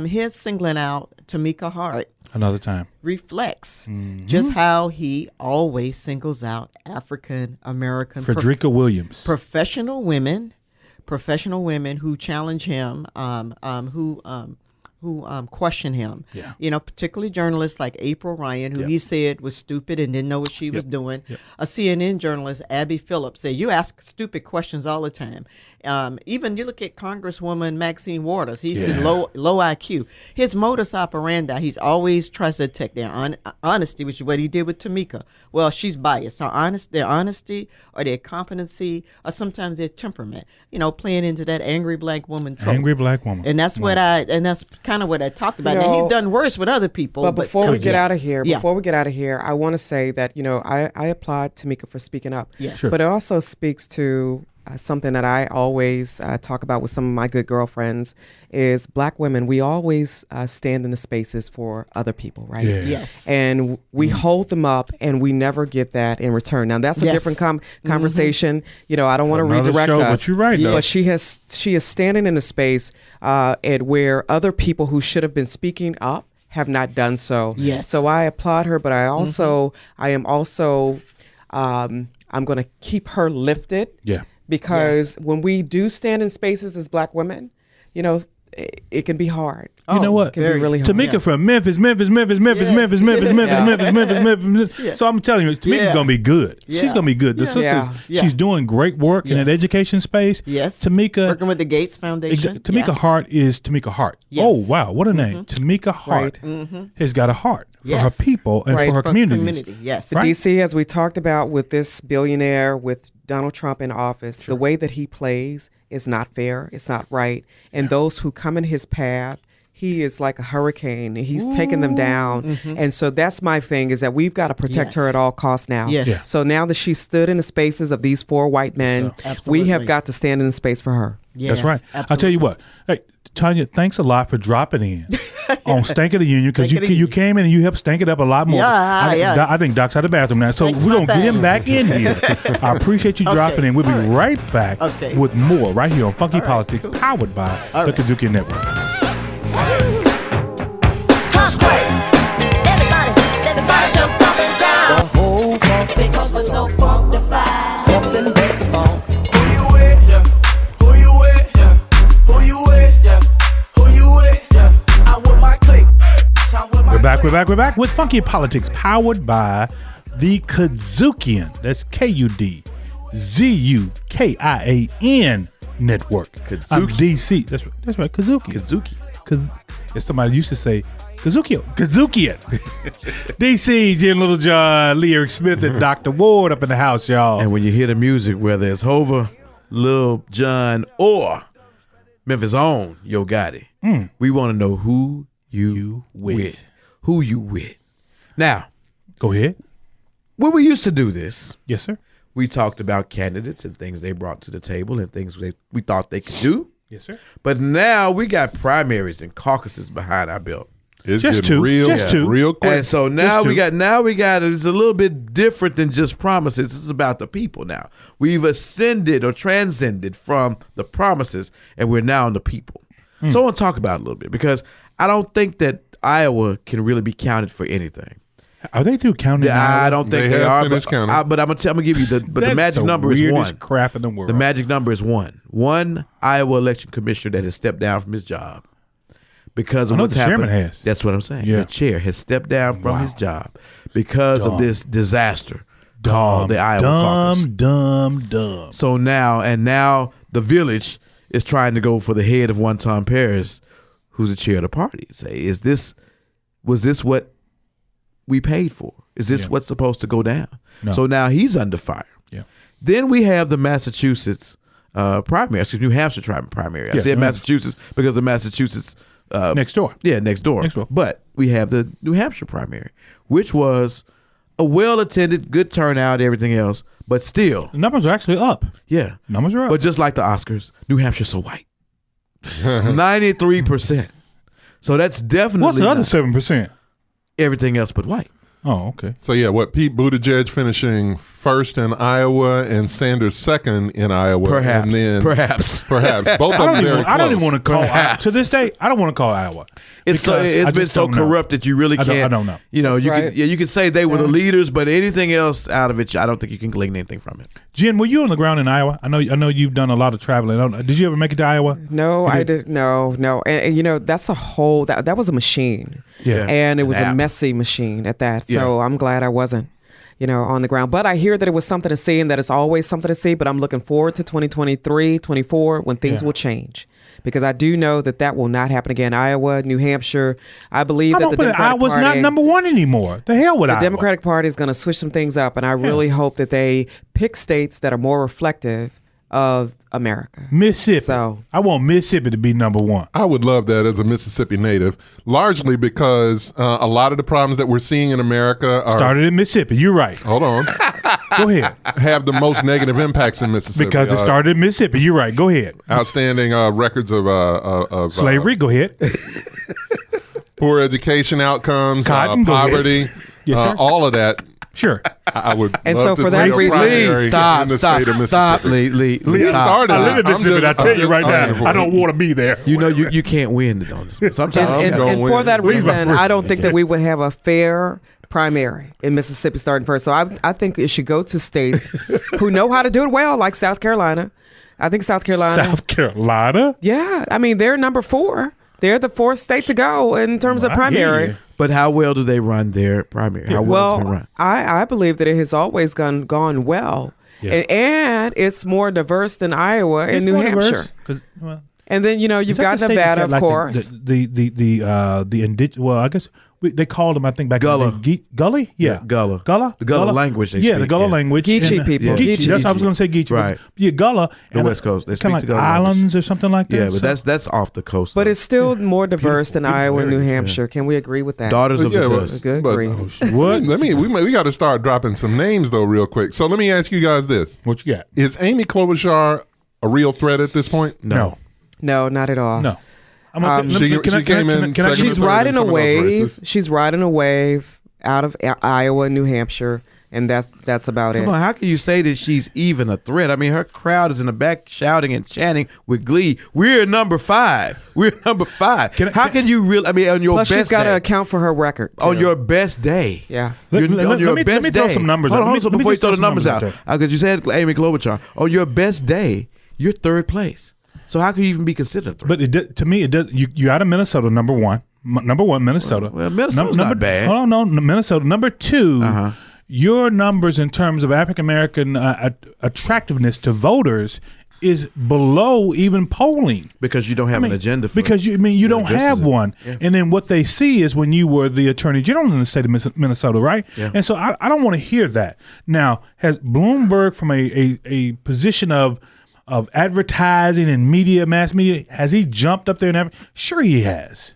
his singling out Tamika Hart. Another time reflects just how he always singles out African American Frederica Williams, professional women who challenge him, who question him. Yeah. You know, particularly journalists like April Ryan, who he said was stupid and didn't know what she was doing. Yep. A CNN journalist, Abby Phillips, said, you ask stupid questions all the time. Even you look at Congresswoman Maxine Waters. He's low IQ. His modus operandi, he's always tries to attack their honesty, which is what he did with Tamika. Well, she's biased. Their honesty or their competency or sometimes their temperament, you know, playing into that angry black woman trope. Angry black woman. And that's that's kind of what I talked about. And he's done worse with other people. But before we get out of here, I want to say that, you know, I applaud Tamika for speaking up. Yes. Sure. But it also speaks to something that I always talk about with some of my good girlfriends is black women. We always stand in the spaces for other people, right? Yeah. Yes. And we hold them up and we never get that in return. Now, that's a different conversation. You know, I don't want to redirect us. But you're right, though. But she is standing in a space where other people who should have been speaking up have not done so. Yes. So I applaud her, but I'm going to keep her lifted. Yeah. Because when we do stand in spaces as black women, you know, it can be hard. You know what? It can be really hard. Tamika from Memphis. So I'm telling you, Tamika's gonna be good. Yeah. She's gonna be good. The sisters, she's doing great work in that education space. Yes. Tamika, working with the Gates Foundation. Tamika Hart is Tamika Hart. Yes. Oh wow, what a name! Tamika Hart has got a heart for her people and for her communities. Yes. Right? DC, as we talked about with this billionaire, with Donald Trump in office, the way that he plays is not fair. It's not right. And those who come in his path, he is like a hurricane. He's taking them down. And so that's my thing, is that we've got to protect her at all costs now. Yes. Yeah. So now that she stood in the spaces of these four white men, we have got to stand in the space for her. Yes, that's right. Absolutely. I'll tell you what. Hey, Tanya, thanks a lot for dropping in on Stank of the Union, because you came in and you helped stank it up a lot more. I think Doc's out of the bathroom now. So we're going to get him back in here. I appreciate you dropping in. We'll be right back with more right here on Funky Politics, powered by the Kudzukian Network. Everybody jump up and down. The whole funk, because we're so funkified. Up and back the funk. Who you with? Yeah. Who you with? Yeah. Who you with? Yeah. Who you with? Yeah. I'm with my clique. We're back with Funky Politics, powered by the Kudzukian. That's KUDZUKIAN Network. I'm DC. That's right. Kudzuki. As somebody used to say, Kudzukian. DC, Jim Little John, Lee Eric Smith, and Dr. Ward up in the house, y'all. And when you hear the music, whether it's Hova, Lil Jon, or Memphis' own Yo Gotti, we want to know who you with. Who you with. Now, go ahead. When we used to do this, yes, sir, we talked about candidates and things they brought to the table and things we thought they could do. Yes, sir. But now we got primaries and caucuses behind our belt. It's just getting real quick. And so now we got it's a little bit different than just promises. It's about the people now. We've ascended or transcended from the promises, and we're now on the people. So I want to talk about it a little bit, because I don't think that Iowa can really be counted for anything. Are they through counting? I don't think they are. But I'm gonna give you the magic number is one. Crap in the world. The magic number is one. One Iowa election commissioner that has stepped down from his job because of what's happened. The chairman has. That's what I'm saying. Yeah. The chair has stepped down from his job because of this disaster called the Iowa caucus. Dumb. So now the village is trying to go for the head of one Tom Paris, who's the chair of the party. Say, was this what we paid for? Is this what's supposed to go down? No. So now he's under fire. Yeah. Then we have the Massachusetts primary, New Hampshire primary. I said Massachusetts because the Massachusetts next door. Yeah, next door. But we have the New Hampshire primary, which was a well-attended, good turnout, everything else, but still. The numbers are actually up. Yeah. Numbers are up. But just like the Oscars, New Hampshire's so white. 93%. So that's definitely What's the other 7%? Everything else but white. Oh, okay. So yeah, what Pete Buttigieg finishing first in Iowa and Sanders second in Iowa. Perhaps. And then Perhaps. Both of them very close. I don't even want to call Iowa. To this day, I don't want to call Iowa. It's been so corrupt that you really can't. I don't know. You know, That's you could say they were the leaders, but anything else out of it, I don't think you can glean anything from it. Jen, were you on the ground in Iowa? I know you've done a lot of traveling. Did you ever make it to Iowa? No, I did. No. And you know, that's a whole, that was a machine. Yeah. And it was a messy machine at that. So I'm glad I wasn't, on the ground. But I hear that it was something to see and that it's always something to see. But I'm looking forward to 2023, 24 when things will change. Because I do know that will not happen again. Iowa, New Hampshire. I believe that the Democratic Iowa's Party, not number one anymore. The hell with Iowa. The Democratic Party is going to switch some things up. And I really hope that they pick states that are more reflective of America. Mississippi. So I want Mississippi to be number one. I would love that as a Mississippi native, largely because a lot of the problems that we're seeing in America started in Mississippi. You're right. Hold on. Go ahead. Have the most negative impacts in Mississippi. Because it started in Mississippi. You're right. Go ahead. Outstanding records of slavery. Go ahead. Poor education outcomes, Cotton, poverty, yes, sir. all of that. Sure. I would. And love so to for see that a reason, primary stop, in the state of Mississippi. Lee. Started. I live in Mississippi, and I tell you right now, I don't want want to be there. You can't win on this. Sometimes and for that reason, I don't think that we would have a fair primary in Mississippi starting first. So I think it should go to states who know how to do it well, like South Carolina. I think South Carolina. South Carolina? Yeah. I mean, they're number 4. They're the 4th state to go in terms of primary. But how well do they run their primary? How well do they run? I believe that it has always gone well. Yeah. And it's more diverse than Iowa and New Hampshire. And then, you've got Nevada, of course. The indigenous, well, I guess they called them, I think, back Gullah. in the Gully? Yeah. Gullah. Gullah? The Gullah language they speak. The Gullah language. Geechee people. Geechee. That's what I was going to say, Geechee. Right. Yeah, Gullah. The West Coast. They speak kind of the like Gullah islands language. Or something like that. Yeah, but that's off the coast. But it's still more diverse than Iowa and New Hampshire. Can we agree with that? Daughters of the dust. Good agree. What? We got to start dropping some names though, real quick. So let me ask you guys this: what you got? Is Amy Klobuchar a real threat at this point? No, not at all. No. She's riding a wave. She's riding a wave out of Iowa and New Hampshire, and that's about it. Come on, how can you say that she's even a threat? I mean, her crowd is in the back shouting and chanting with glee. We're number 5. We're number 5. How can you really? I mean, on your Plus, best she's got day, to account for her record too. on your best day. Yeah. Let me throw some numbers out. Hold on, before you throw the numbers out, because you said Amy Klobuchar, on your best day, you're 3rd place. So how can you even be considered a threat? But to me, it does. You out of Minnesota, number 1. Number 1, Minnesota. Well, Minnesota's not bad. Hold on, no, Minnesota. Number 2, your numbers in terms of African American attractiveness to voters is below even polling because you don't have an agenda. Because you don't have one. Yeah. And then what they see is when you were the Attorney General in the state of Minnesota, right? Yeah. And so I don't want to hear that. Now, has Bloomberg from a position of advertising and mass media, has he jumped up there and sure he has.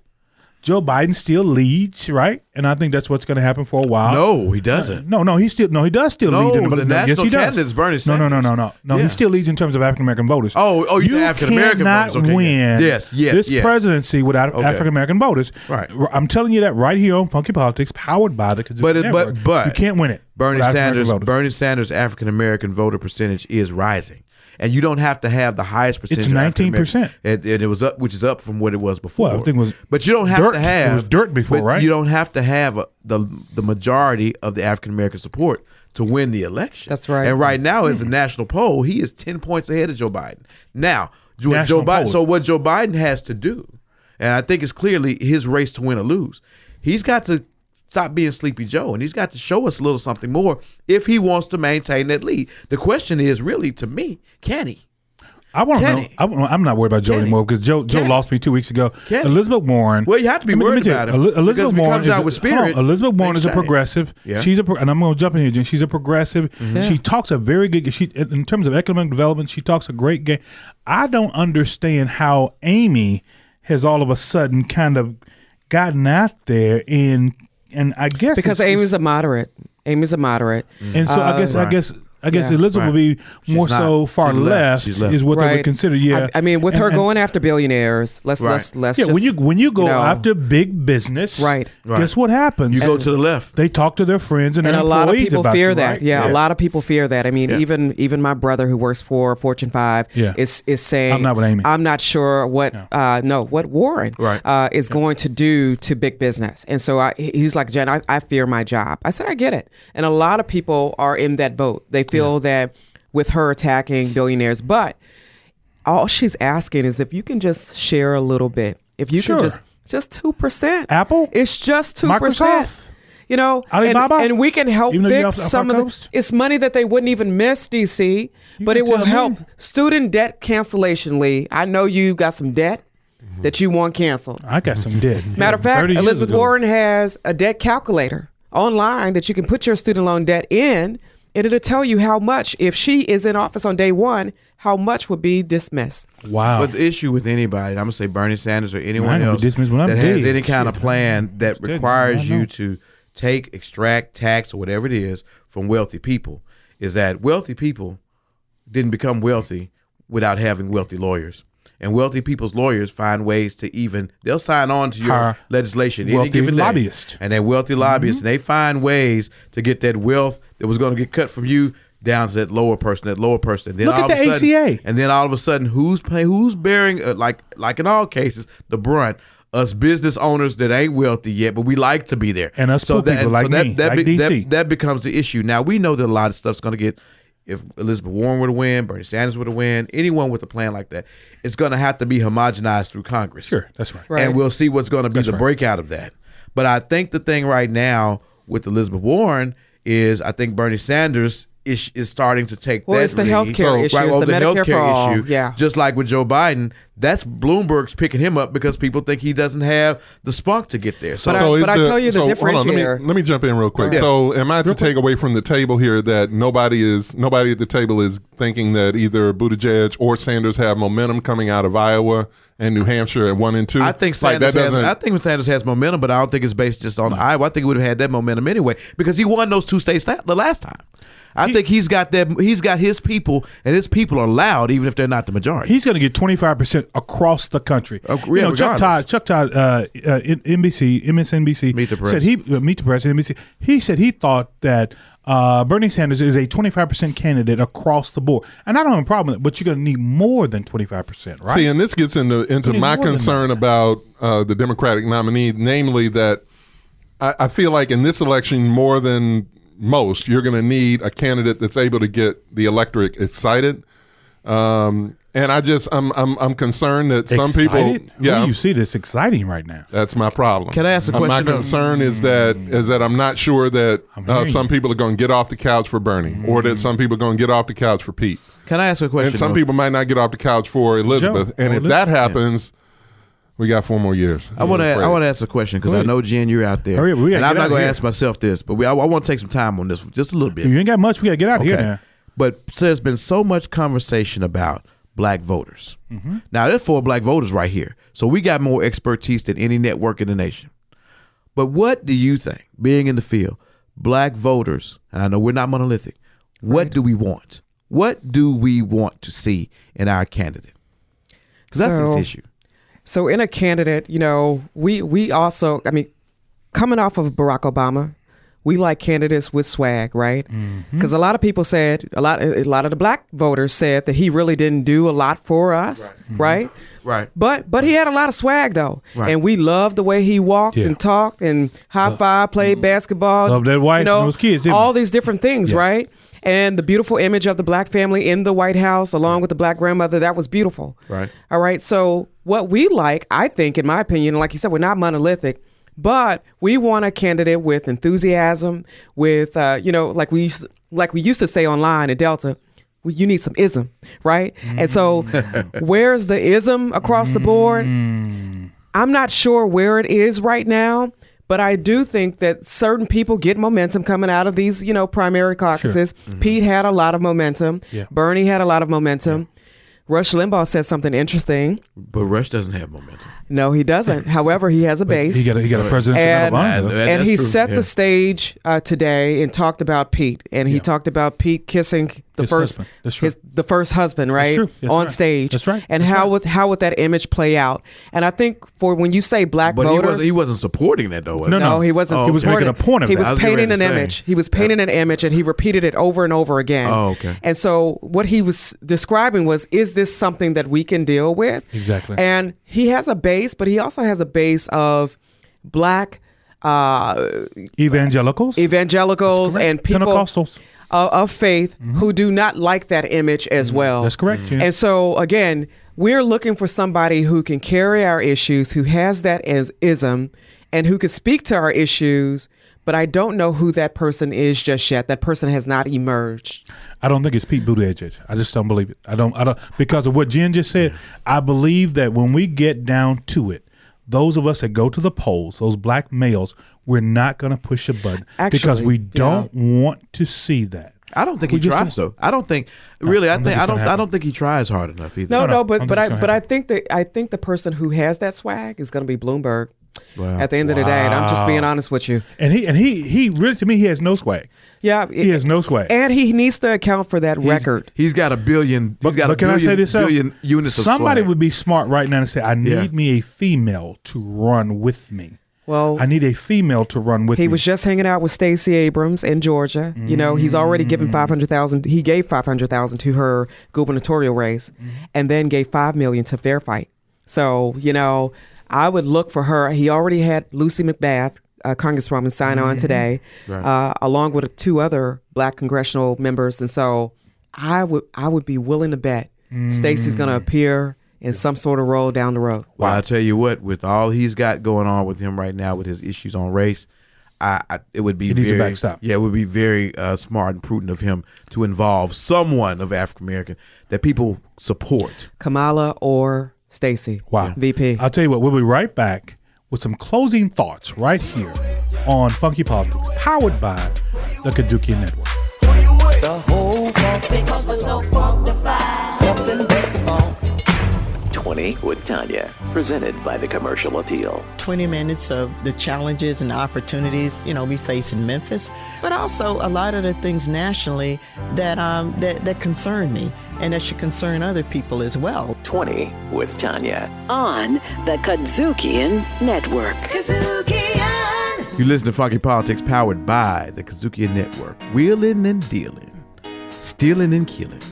Joe Biden still leads, right? And I think that's what's going to happen for a while. No, he doesn't. He does still lead. The national candidate is Bernie Sanders. No. Yeah. He still leads in terms of African American voters. Oh, you African American voters. You cannot win this presidency without African American voters. Right. I'm telling you that right here on Funky Politics, powered by the Kudzukian Network. But you can't win it. Bernie Sanders' African American voter percentage is rising. And you don't have to have the highest percentage. It's 19%, and it was up, which is up from what it was before. Well, I think it was. But you don't have to have. It was dirt before, right? You don't have to have the majority of the African American support to win the election. That's right. And right now, as a national poll, he is 10 points ahead of Joe Biden. Now, Joe Biden. So what Joe Biden has to do, and I think it's clearly his race to win or lose. He's got to stop being Sleepy Joe, and he's got to show us a little something more if he wants to maintain that lead. The question is really, to me, can he? I want to know. I'm not worried about Joe anymore because Joe lost me 2 weeks ago. Elizabeth Warren. Well, you have to be worried about him. Elizabeth Warren Elizabeth Warren is a progressive. Yeah. She's and I'm going to jump in here, Jen. She's a progressive. Mm-hmm. Yeah. She talks a very good. In terms of economic development, she talks a great game. I don't understand how Amy has all of a sudden kind of gotten out there and I guess because Amy's a moderate. And so I guess I guess Elizabeth would be more so far left, is what they would consider. Yeah, I mean, with her going after billionaires, let's just when you go after big business, right? Guess what happens? You go to the left. They talk to their friends and a lot of people about fear you, that. right? Yeah, a lot of people fear that. I mean, even my brother who works for Fortune 5 is saying, I'm not with Amy. I'm not sure what what Warren is going to do to big business. And so he's like, Jen, I fear my job. I said, I get it. And a lot of people are in that boat. They feel that with her attacking billionaires, but all she's asking is if you can just share a little bit, if you can just 2%. Apple? It's just 2%. Microsoft? You know, Alibaba? and we can help Even fix some of the. It's money that they wouldn't even miss, DC, but it will help student debt cancellation. Lee, I know you got some debt that you want canceled. I got some debt. Matter of fact, Elizabeth Warren has a debt calculator online that you can put your student loan debt in, and it'll tell you how much, if she is in office on day one, how much would be dismissed. Wow. But the issue with anybody, I'm going to say Bernie Sanders or anyone else that has any kind of plan that requires you to extract, tax, or whatever it is from wealthy people, is that wealthy people didn't become wealthy without having wealthy lawyers. And wealthy people's lawyers find ways to they'll sign on to your legislation. Wealthy lobbyists. And they're wealthy lobbyists. And they find ways to get that wealth that was going to get cut from you down to that lower person. And then look at the ACA. And then all of a sudden, who's bearing, like in all cases, the brunt? Us business owners that ain't wealthy yet, but we like to be there. And us poor people like me, like DC. That becomes the issue. Now, we know that a lot of stuff's going to get, if Elizabeth Warren were to win, Bernie Sanders were to win, anyone with a plan like that, it's going to have to be homogenized through Congress. Sure, that's right. And we'll see what's going to be the breakout of that. But I think the thing right now with Elizabeth Warren is I think Bernie Sanders is starting to take that it's the healthcare issue, it's the Medicare for all. issue. Yeah. Just like with Joe Biden, that's Bloomberg's picking him up because people think he doesn't have the spunk to get there. But I tell you the differentiator. Let me jump in real quick. So am I to take away from the table here that nobody at the table is thinking that either Buttigieg or Sanders have momentum coming out of Iowa and New Hampshire at 1 and 2? I think Sanders has momentum, but I don't think it's based just on Iowa. I think he would have had that momentum anyway because he won those two states the last time. I think he's got his people, and his people are loud, even if they're not the majority. He's going to get 25% across the country. Chuck Todd, MSNBC Meet the Press. said Meet the Press, NBC. He said he thought that Bernie Sanders is a 25% candidate across the board, and I don't have a problem with it. But you're going to need more than 25%, right? See, and this gets into my concern about the Democratic nominee, namely that I feel like in this election more than most, you're going to need a candidate that's able to get the electorate excited. And I'm concerned that some people, yeah, you see this exciting right now. That's my problem. Can I ask a question? My concern is that I'm not sure that some people are going to get off the couch for Bernie, or that some people are going to get off the couch for Pete. Can I ask a question? And some people might not get off the couch for Elizabeth. And if that happens, we got 4 more years. I want to ask a question because I know, Jen, you're out there. And I'm not going to ask myself this, but I want to take some time on this, just a little bit. You ain't got much. We got to get out of here now. But there's been so much conversation about black voters. Mm-hmm. Now, there's 4 black voters right here. So we got more expertise than any network in the nation. But what do you think, being in the field, black voters, and I know we're not monolithic, what do we want? What do we want to see in our candidate? Because that's this issue. So in a candidate, we also, coming off of Barack Obama, we like candidates with swag, right? Because a lot of people said, a lot of the black voters said that he really didn't do a lot for us, right? Right. But he had a lot of swag though, and we loved the way he walked and talked and high five, played basketball. Love that wife and those kids. All these different things, right? And the beautiful image of the black family in the White House, along with the black grandmother, that was beautiful. Right. All right. So what we like, I think, in my opinion, like you said, we're not monolithic, but we want a candidate with enthusiasm, with, like we used to say online at Delta, you need some ism, right? And so where's the ism across the board? I'm not sure where it is right now. But I do think that certain people get momentum coming out of these, primary caucuses. Sure. Pete had a lot of momentum. Yeah. Bernie had a lot of momentum. Yeah. Rush Limbaugh said something interesting. But Rush doesn't have momentum. No, he doesn't. However, he has a base. He got a presidential and he set the stage today and talked about Pete. And he talked about Pete kissing the first husband, right? On stage. That's right. And how would that image play out? And I think for when you say black voters, he wasn't supporting that though. No, he wasn't. He was making a point of it. He was painting an image. He was painting an image, and he repeated it over and over again. Oh, okay. And so what he was describing was, is this something that we can deal with? Exactly. And he has a base, but he also has a base of black evangelicals and people Pentecostals of faith who do not like that image as well. That's correct. Yeah. And so again, we're looking for somebody who can carry our issues, who has that as ism, and who can speak to our issues. But I don't know who that person is just yet. That person has not emerged. I don't think it's Pete Buttigieg. I just don't believe it. I don't because of what Jen just said. I believe that when we get down to it, those of us that go to the polls, those black males, we're not going to push a button because we don't want to see that. I don't think he tries though. I don't think really. I don't think he tries hard enough either. No. But I think the person who has that swag is going to be Bloomberg. Wow. At the end of the day, and I'm just being honest with you. And he really, to me, he has no swag. Yeah, he has no swag, and he needs to account for that record. He's got a billion. But can I say this? Billion units of somebody swag. would be smart right now and say, "I need me a female to run with me." Well, I need a female to run with me. He was just hanging out with Stacey Abrams in Georgia. You know, he's already given $500,000. He gave $500,000 to her gubernatorial race, and then gave $5 million to Fair Fight. So I would look for her. He already had Lucy McBath, Congresswoman, sign on today, along with 2 other black congressional members. And so I would be willing to bet Stacey's going to appear in some sort of role down the road. Well, I tell you what, with all he's got going on with him right now with his issues on race, it would be it would be very smart and prudent of him to involve someone of African American that people support. Kamala or Stacey. Wow. VP. I'll tell you what, we'll be right back with some closing thoughts right here on Funky Politics, powered by the Kudzukian Network. The whole funk, because we're so funkified. Nothing but the funk. 20 with Tanya, presented by the Commercial Appeal. 20 minutes of the challenges and opportunities, we face in Memphis, but also a lot of the things nationally that concern me and that should concern other people as well. 20 with Tanya. On the Kudzukian Network. Kudzukian! You listen to Funky Politics, powered by the Kudzukian Network. Wheeling and dealing, stealing and killing.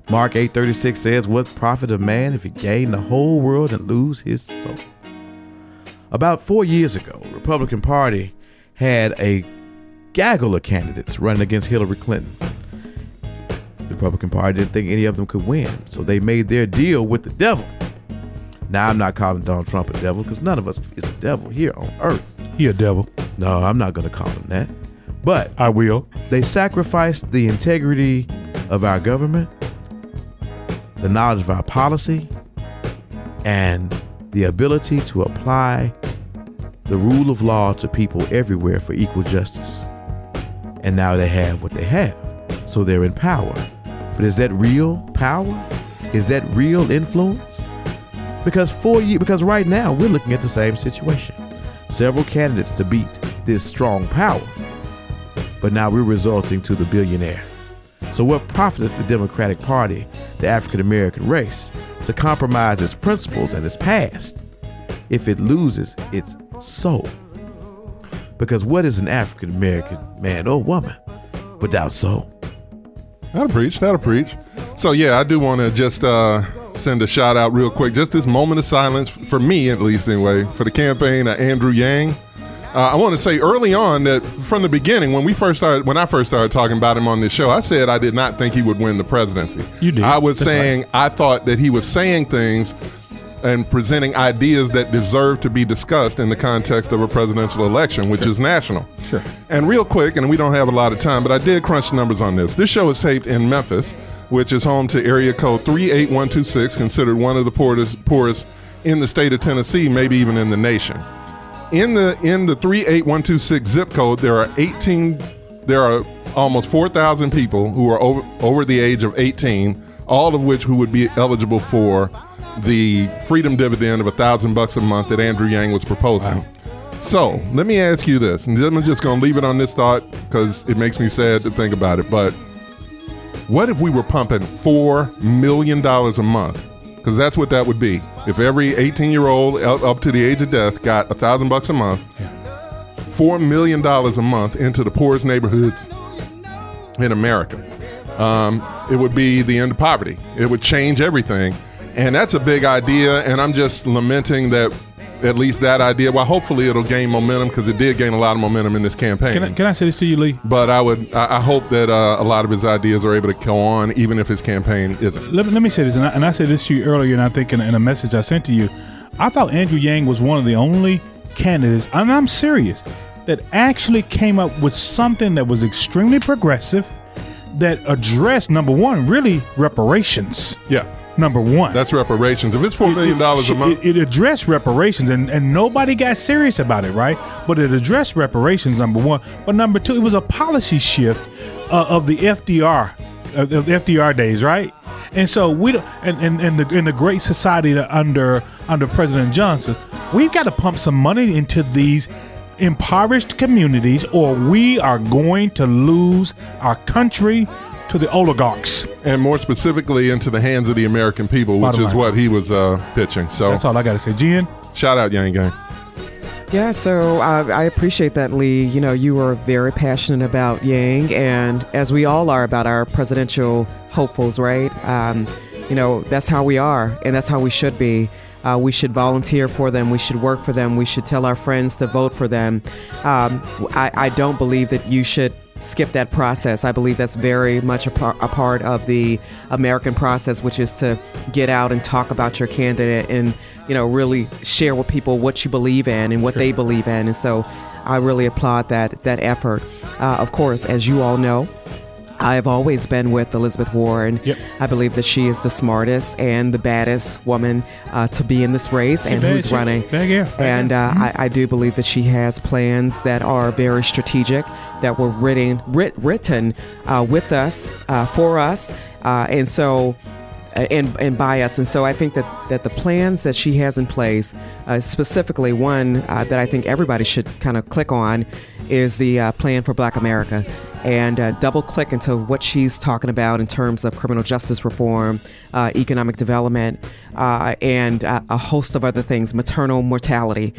Mark 8:36 says, "What profit a man if he gain the whole world and lose his soul?" About 4 years ago, the Republican Party had a gaggle of candidates running against Hillary Clinton. The Republican Party didn't think any of them could win, so they made their deal with the devil. Now, I'm not calling Donald Trump a devil because none of us is a devil here on earth. He a devil. No, I'm not going to call him that. But I will. They sacrificed the integrity of our government, the knowledge of our policy, and the ability to apply the rule of law to people everywhere for equal justice. And now they have what they have. So they're in power. But is that real power? Is that real influence? Because right now we're looking at the same situation. Several candidates to beat this strong power. But now we're resulting to the billionaire. So what profited the Democratic Party, the African American race, to compromise its principles and its past if it loses its soul? Because what is an African American man or woman without soul? That'll preach. So yeah, I do want to just send a shout out real quick. Just this moment of silence, for me at least anyway, for the campaign of Andrew Yang. I want to say early on that from the beginning, when I first started talking about him on this show, I said I did not think he would win the presidency. You did. I was saying I thought that he was saying things and presenting ideas that deserve to be discussed in the context of a presidential election, which is national. Sure. And real quick, and we don't have a lot of time, but I did crunch the numbers on this. This show is taped in Memphis, which is home to area code 38126, considered one of the poorest in the state of Tennessee, maybe even in the nation. In the 38126 zip code, there are almost 4,000 people who are over the age of 18, all of which who would be eligible for the freedom dividend of $1,000 a month that Andrew Yang was proposing. Wow. So let me ask you this, and I'm just going to leave it on this thought because it makes me sad to think about it, but what if we were pumping $4 million a month? Because that's what that would be. If every 18-year-old up to the age of death got $1,000 a month, $4 million a month into the poorest neighborhoods in America, it would be the end of poverty. It would change everything. And that's a big idea, and I'm just lamenting that at least that idea, well, hopefully it'll gain momentum because it did gain a lot of momentum in this campaign. Can I say this to you, Lee? But I hope that a lot of his ideas are able to go on, even if his campaign isn't. Let me say this, and I said this to you earlier, and I think in a message I sent to you, I thought Andrew Yang was one of the only candidates, and I'm serious, that actually came up with something that was extremely progressive, that addressed, number one, really reparations. Yeah. Number one. That's reparations. If it's $4 million a month. It addressed reparations, and nobody got serious about it, right? But it addressed reparations, number one. But number two, it was a policy shift of the FDR, of the FDR days, right? And so we don't, and the Great Society under President Johnson, we've got to pump some money into these impoverished communities, or we are going to lose our country to the oligarchs. And more specifically into the hands of the American people, which is what he was pitching. So that's all I got to say. Jen? Shout out, Yang Gang. Yeah, so I appreciate that, Lee. You know, you are very passionate about Yang, and as we all are about our presidential hopefuls, right? You know, that's how we are, and that's how we should be. We should volunteer for them. We should work for them. We should tell our friends to vote for them. I don't believe that you should skip that process. I believe that's very much a part of the American process, which is to get out and talk about your candidate and, you know, really share with people what you believe in and what they believe in. And so I really applaud that effort. Of course, as you all know, I have always been with Elizabeth Warren. Yep. I believe that she is the smartest and the baddest woman to be in this race and who's running. And I do believe that she has plans that are very strategic, that were written with us, for us, and so and by us. And so I think that the plans that she has in place, specifically one that I think everybody should kind of click on, is the plan for Black America. And double click into what she's talking about in terms of criminal justice reform, economic development, and a host of other things, maternal mortality,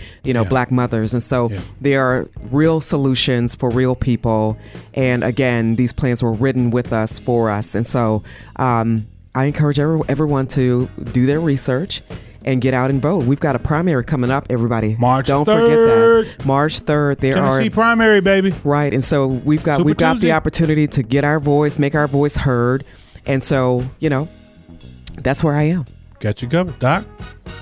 Black mothers. And so there are real solutions for real people. And again, these plans were written with us, for us. And so I encourage everyone to do their research and get out and vote. We've got a primary coming up, everybody. Don't forget that. March 3rd. Tennessee primary, baby. Right. And so we've got the opportunity to get our voice, make our voice heard. And so, that's where I am. Got you covered, Doc.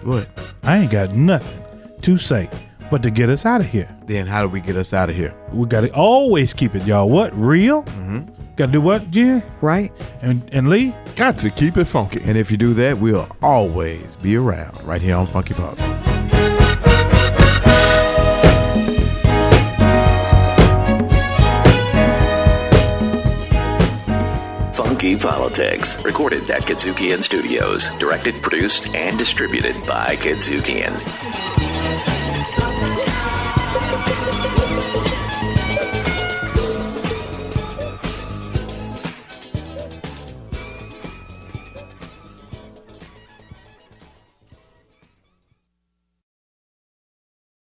What? I ain't got nothing to say but to get us out of here. Then how do we get us out of here? We got to always keep it, y'all. What? Real? Mm-hmm. Got to do what, Jen? Right. And Lee? Got to keep it funky. And if you do that, we'll always be around right here on Funky Politics. Funky Politics. Recorded at Kudzukian Studios. Directed, produced, and distributed by Kudzukian.